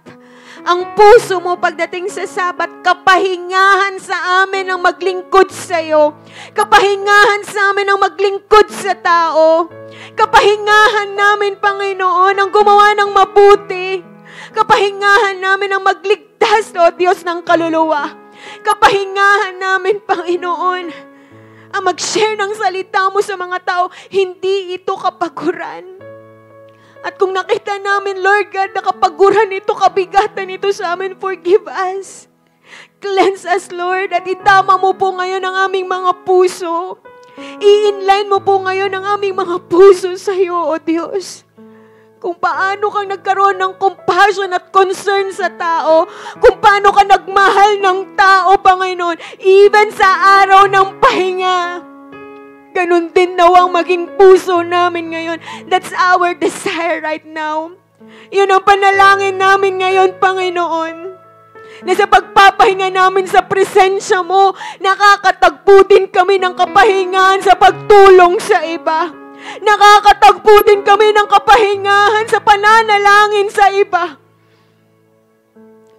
ang puso mo pagdating sa Sabat, kapahingahan sa amin ang maglingkod sa iyo. Kapahingahan sa amin ang maglingkod sa tao. Kapahingahan namin, Panginoon, ang gumawa ng mabuti. Kapahingahan namin ang magligtas, O Diyos ng kaluluwa. Kapahingahan namin, Panginoon, ang mag-share ng salita mo sa mga tao. Hindi ito kapaguran. At kung nakita namin, Lord God, na kapaguran ito, kabigatan ito sa amin, forgive us. Cleanse us, Lord, at itama mo po ngayon ang aming mga puso. I-inline mo po ngayon ang aming mga puso sa iyo, O Diyos. Kung paano kang nagkaroon ng compassion at concern sa tao, kung paano ka nagmahal ng tao, Panginoon, even sa araw ng pahinga. Ganun din nawang maging puso namin ngayon. That's our desire right now. Yun ang panalangin namin ngayon, Panginoon. Na sa pagpapahinga namin sa presensya mo, nakakatagpo din kami ng kapahingahan sa pagtulong sa iba. Nakakatagpo din kami ng kapahingahan sa pananalangin sa iba.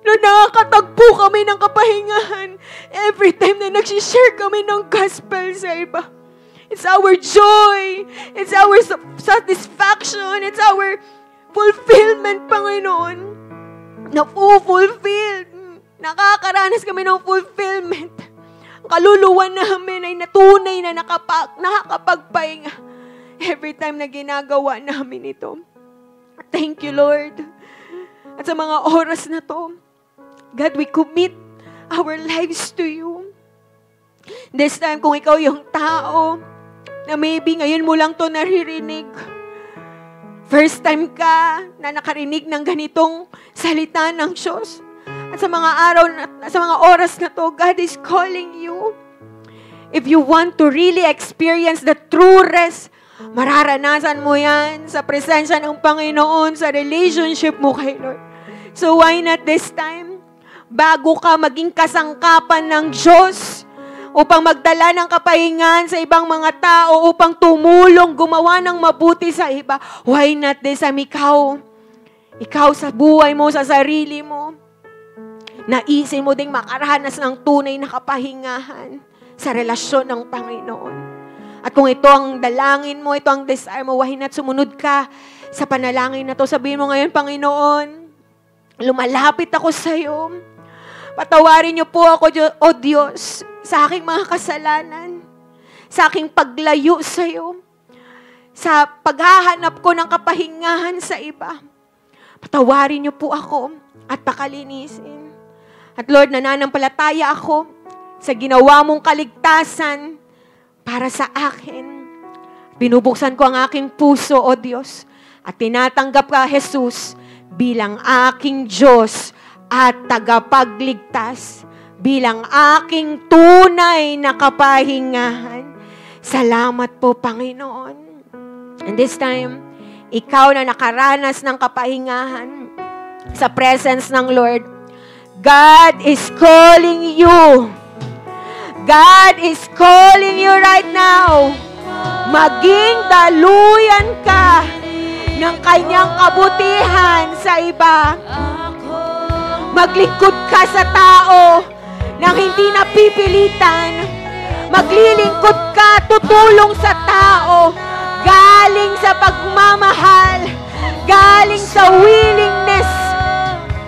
na nakakatagpo kami ng kapahingahan every time na nagsishare kami ng gospel sa iba. It's our joy. It's our satisfaction. It's our fulfillment, Panginoon. Na-fulfilled. Nakakaranas kami ng fulfillment. Ang kaluluwa namin ay natunay na nakakapagpahinga every time na ginagawa namin ito. Thank you, Lord. At sa mga oras na to, God, we commit our lives to you. This time, kung ikaw yung tao na maybe ngayon mo lang to naririnig, first time ka na nakarinig ng ganitong salita ng Diyos, at sa mga araw, sa mga oras na to, God is calling you. If you want to really experience the true rest, mararanasan mo yan sa presensya ng Panginoon, sa relationship mo kay Lord. So why not this time? Bago ka maging kasangkapan ng Diyos, upang magdala ng kapahingan sa ibang mga tao, upang tumulong, gumawa ng mabuti sa iba, why not this time ikaw sa buhay mo, sa sarili mo, naisin mo ding makaranas ng tunay na kapahingahan sa relasyon ng Panginoon. At kung ito ang dalangin mo, ito ang desire mo, why not sumunod ka sa panalangin na to. Sabihin mo ngayon, Panginoon, lumalapit ako sa iyo. Patawarin niyo po ako, O Diyos, sa aking mga kasalanan, sa aking paglayo sa iyo, sa paghahanap ko ng kapahingahan sa iba. Patawarin niyo po ako at pakalinisin. At Lord, nananampalataya ako sa ginawa mong kaligtasan para sa akin. Binubuksan ko ang aking puso, O Diyos, at tinatanggap ka, Jesus, bilang aking Diyos at tagapagligtas, bilang aking tunay na kapahingahan. Salamat po, Panginoon. And this time, ikaw na nakaranas ng kapahingahan sa presence ng Lord, God is calling you. God is calling you right now. Maging daluyan ka ng kanyang kabutihan sa iba. Maglingkod ka sa tao nang hindi napipilitan. Maglilingkod ka, tutulong sa tao, galing sa pagmamahal, galing sa willingness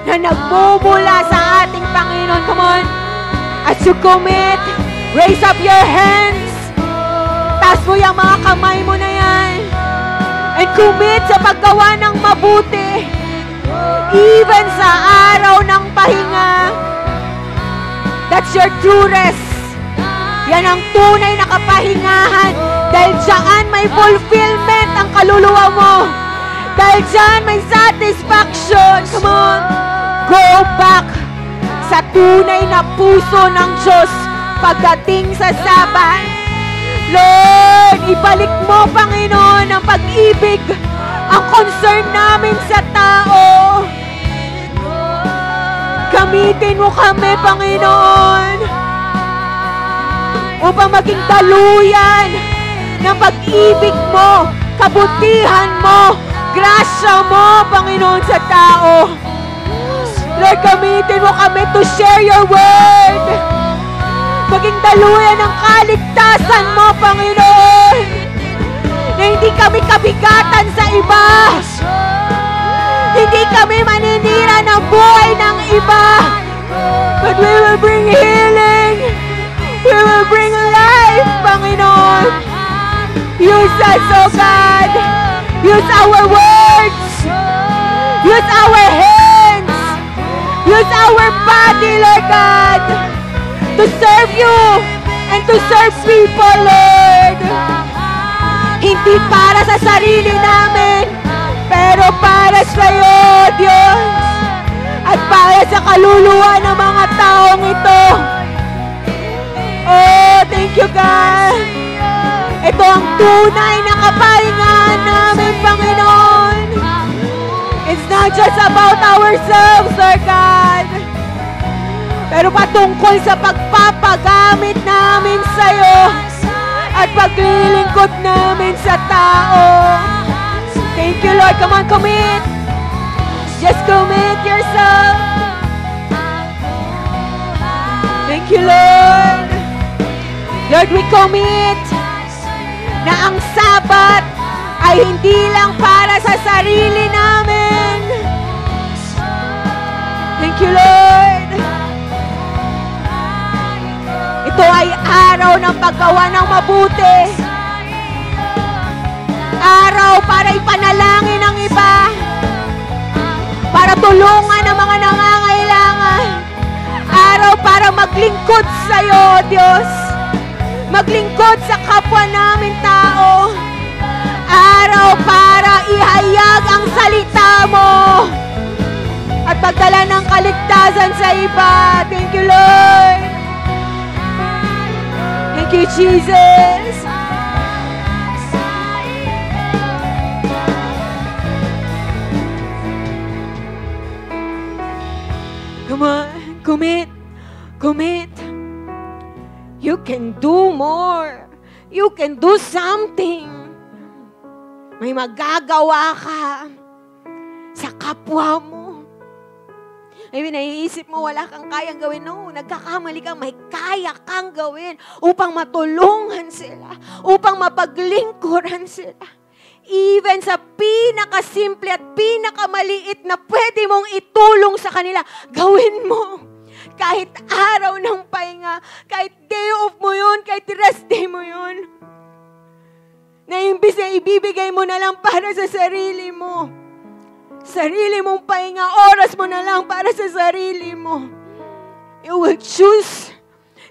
na nagmumula sa ating Panginoon. Come on. As you commit, raise up your hands. Taas mo yung mga kamay mo na yan. And commit sa paggawa ng mabuti. Even sa araw ng pahinga. That's your true rest. Yan ang tunay na kapahingahan. Dahil dyan may fulfillment ang kaluluwa mo. Dahil dyan may satisfaction. Come on. Go back sa tunay na puso ng Diyos pagdating sa Sabat. Lord, ibalik mo, Panginoon, ang pag-ibig, ang concern namin sa tao. Gamitin mo kami, Panginoon, upang maging daluyan ng pag-ibig mo, kabutihan mo, grasya mo, Panginoon, sa tao. Lord, gamitin mo kami to share your word. Maging daluyan ng kaligtasan mo, Panginoon. Na hindi kami kabigatan sa iba. Hindi kami maninira ng buhay ng iba. But we will bring healing. We will bring life, Panginoon. Use us, oh God. Use our words. Use our hands. Use our body, Lord God, to serve you and to serve people, Lord. Hindi para sa sarili namin, pero para sa iyo, Diyos. At para sa kaluluwa ng mga taong ito. Oh, thank you, God. Ito ang tunay na kapahingahan namin, Panginoon. It's not just about ourselves, Lord God, pero patungkol sa pagpapagamit namin sa iyo at paglilingkod namin sa tao. Thank you, Lord. Come on, commit. Just commit yourself. Thank you, Lord. Lord, we commit na ang Sabat ay hindi lang para sa sarili namin. Thank you, Lord. Ito ay araw ng paggawa ng mabuti. Araw para ipanalangin ang iba. Para tulungan ang mga nangangailangan. Araw para maglingkod sa iyo, Diyos. Maglingkod sa kapwa namin tao. Araw para ihayag ang salita mo. At pagdala ng kaligtasan sa iba. Thank you, Lord. Thank you, Jesus. Come on, commit. Commit. You can do more. You can do something. May magagawa ka sa kapwa mo. Maybe naiisip mo, wala kang kayang gawin. No, nagkakamali kang, may kaya kang gawin upang matulungan sila, upang mapaglingkuran sila. Even sa pinakasimple at pinakamaliit na pwede mong itulong sa kanila, gawin mo. Kahit araw ng pahinga, kahit day off mo yun, kahit rest day mo yun. Na imbis na ibibigay mo na lang para sa sarili mo. Sarili mong pahinga, oras mo na lang para sa sarili mo. You will choose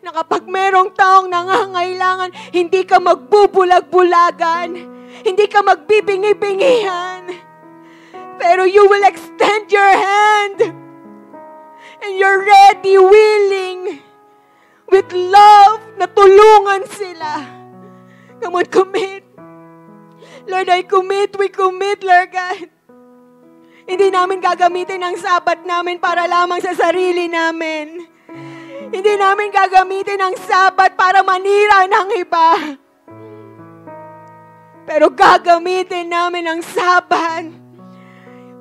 na kapag merong taong nangangailangan, hindi ka magbubulag-bulagan. Hindi ka magbibingi-bingihan. Pero you will extend your hand. And you're ready, willing, with love, na tulungan sila. Come on, commit. Lord, I commit, we commit, Lord God. Hindi namin gagamitin ang Sabat namin para lamang sa sarili namin. Hindi namin gagamitin ang Sabat para manira ng iba. Pero gagamitin namin ang Sabat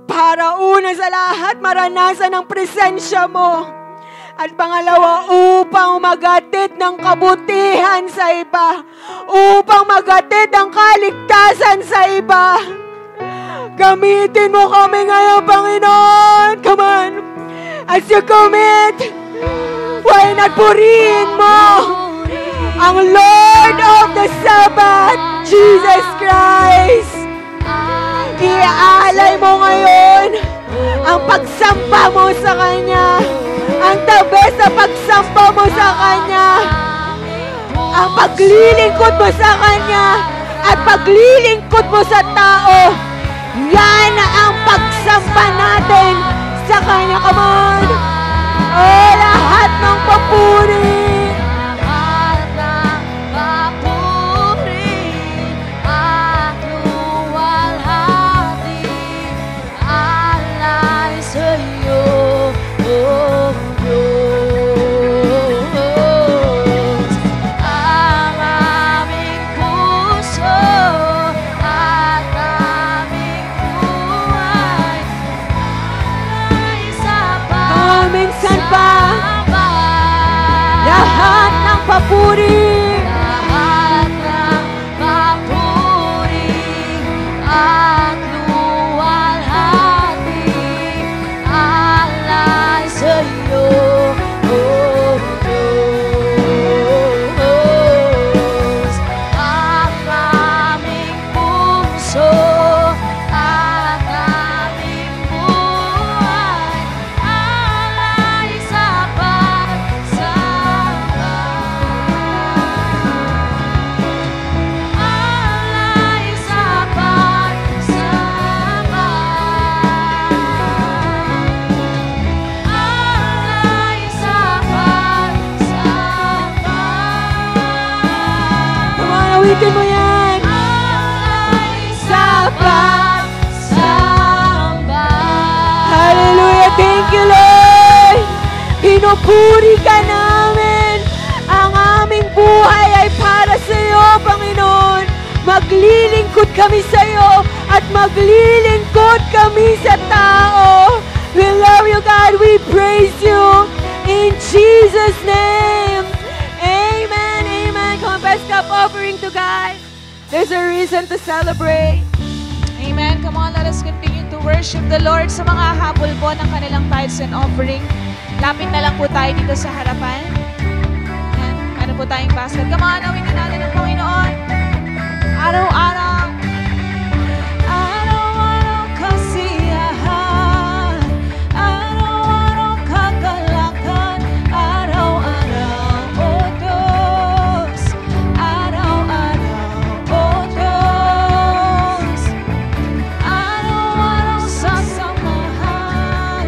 para una sa lahat maranasan ang presensya mo. At pangalawa, upang magatid ng kabutihan sa iba. Upang magatid ang kaligtasan sa iba. Gamitin mo kami ngayon, Panginoon. Come on. As you commit, why not purihin mo ang Lord of the Sabbath, Jesus Christ. Iaalay mo ngayon ang pagsamba mo sa Kanya. Ang tabi sa pagsamba mo sa Kanya. Ang paglilingkod mo sa Kanya. At paglilingkod mo sa tao. Yan ang pagsamba natin sa Kanya. Come on. Oh, lahat ng papuri. Lahat ng papuri, lahat ng papuri at luwalhati alay sa iyo, oh Diyos. Ang aming puso at aming buhay alay sa Awitin mo yan. Sabat, samba. Hallelujah. Thank you, Lord. Pinupuri ka namin. Ang aming buhay ay para sa iyo, Panginoon. Maglilingkod kami sa iyo at maglilingkod kami sa tao. We love you, God. We praise you. In Jesus' Jesus' name. Amen, amen. Come on, best cup offering to God. There's a reason to celebrate. Amen. Come on, let us continue to worship the Lord sa mga habol po ng kanilang tithes and offering. Lapit na lang po tayo dito sa harapan. Ayan, meron po tayong basket. Come on, awitin natin ang Panginoon. Araw-araw. Araw-araw kasiyahan. Araw-araw kagalakan. Araw-araw, O Diyos. Araw-araw, O Diyos. Araw-araw sasamahan.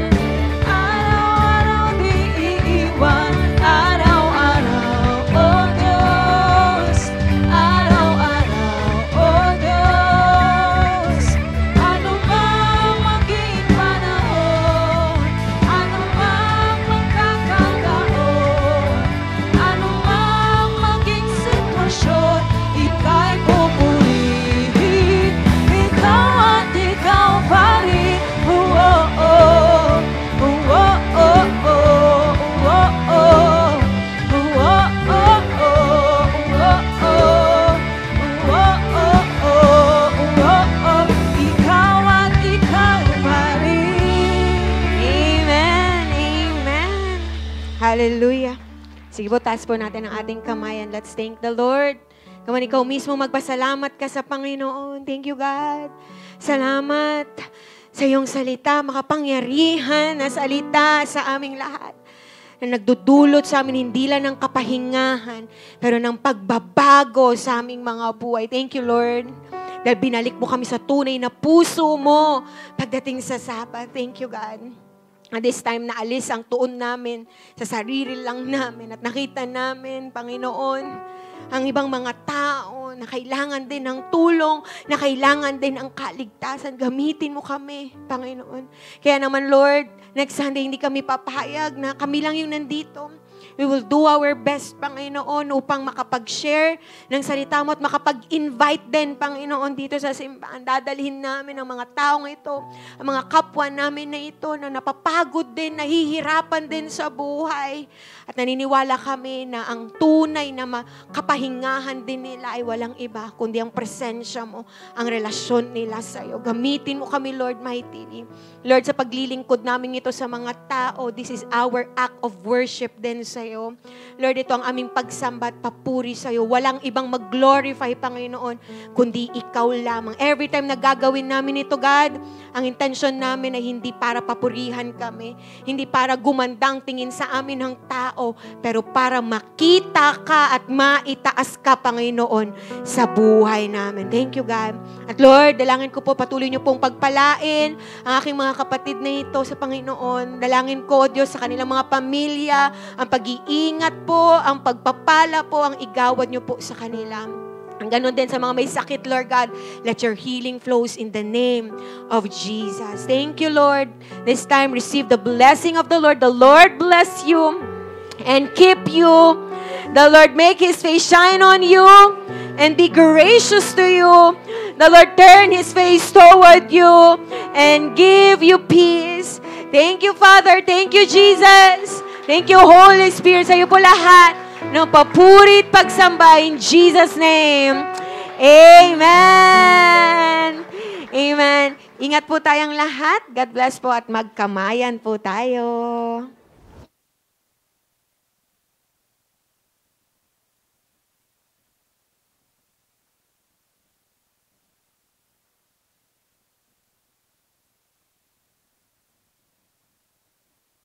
Araw-araw di iiwan. Araw-araw, O Diyos. Araw-araw, O Diyos. Ano mang maging panahon, ano mang magkakataon, ano mang maging sitwasyon, ika'y pupurihin. Ikaw at ikaw pa rin. Oh, oh, oh. Oh, oh, oh, oh. Oh, oh, oh. Oh, oh, oh, oh. Oh, oh, oh. Oh, oh, oh. Ikaw at ikaw pa rin. Amen, amen. Hallelujah. Sige po, taas po natin ang ating kamay and let's thank the Lord. Kung ikaw mismo magpasalamat ka sa Panginoon. Thank you, God. Salamat sa iyong salita, makapangyarihan na salita sa aming lahat. Na nagdudulot sa amin hindi lang ng kapahingahan, pero ng pagbabago sa aming mga buhay. Thank you, Lord. Dahil binalik mo kami sa tunay na puso mo pagdating sa Sabbath. Thank you, God. At this time, naalis ang tuon namin sa sarili lang namin at nakita namin, Panginoon, ang ibang mga tao na kailangan din ng tulong, na kailangan din ang kaligtasan. Gamitin mo kami, Panginoon. Kaya naman, Lord, next Sunday, hindi kami papayag na kami lang yung nandito. We will do our best, Panginoon, upang makapag-share ng salita mo at makapag-invite din, Panginoon, dito sa simbahan. Dadalhin namin ang mga taong ito, ang mga kapwa namin na ito na napapagod din, nahihirapan din sa buhay. At naniniwala kami na ang tunay na kapahingahan din nila ay walang iba, kundi ang presensya mo, ang relasyon nila sa iyo. Gamitin mo kami, Lord, mightily. Lord, sa paglilingkod namin ito sa mga tao, this is our act of worship din sa iyo. Lord, ito ang aming pagsamba at papuri sa iyo. Walang ibang mag-glorify, Panginoon, kundi ikaw lamang. Every time na gagawin namin ito, God, ang intention namin ay hindi para papurihan kami, hindi para gumandang tingin sa amin ng tao, pero para makita ka at maitaas ka, Panginoon, sa buhay namin. Thank you, God. At Lord, dalangin ko po, patuloy niyo pong pagpalain ang aking mga kapatid na ito sa Panginoon. Dalangin ko, Diyos, sa kanilang mga pamilya, ang pag-iingat po, ang pagpapala po, ang igawad niyo po sa kanila. Ang ganun din sa mga may sakit, Lord God, let your healing flows in the name of Jesus. Thank you, Lord. This time, receive the blessing of the Lord. The Lord bless you and keep you. The Lord make His face shine on you and be gracious to you. The Lord turn His face toward you and give you peace. Thank you, Father. Thank you, Jesus. Thank you, Holy Spirit. Sa iyo po lahat ng papuri at pagsamba in Jesus' name. Amen. Amen. Ingat po tayong lahat. God bless po at magkamayan po tayo.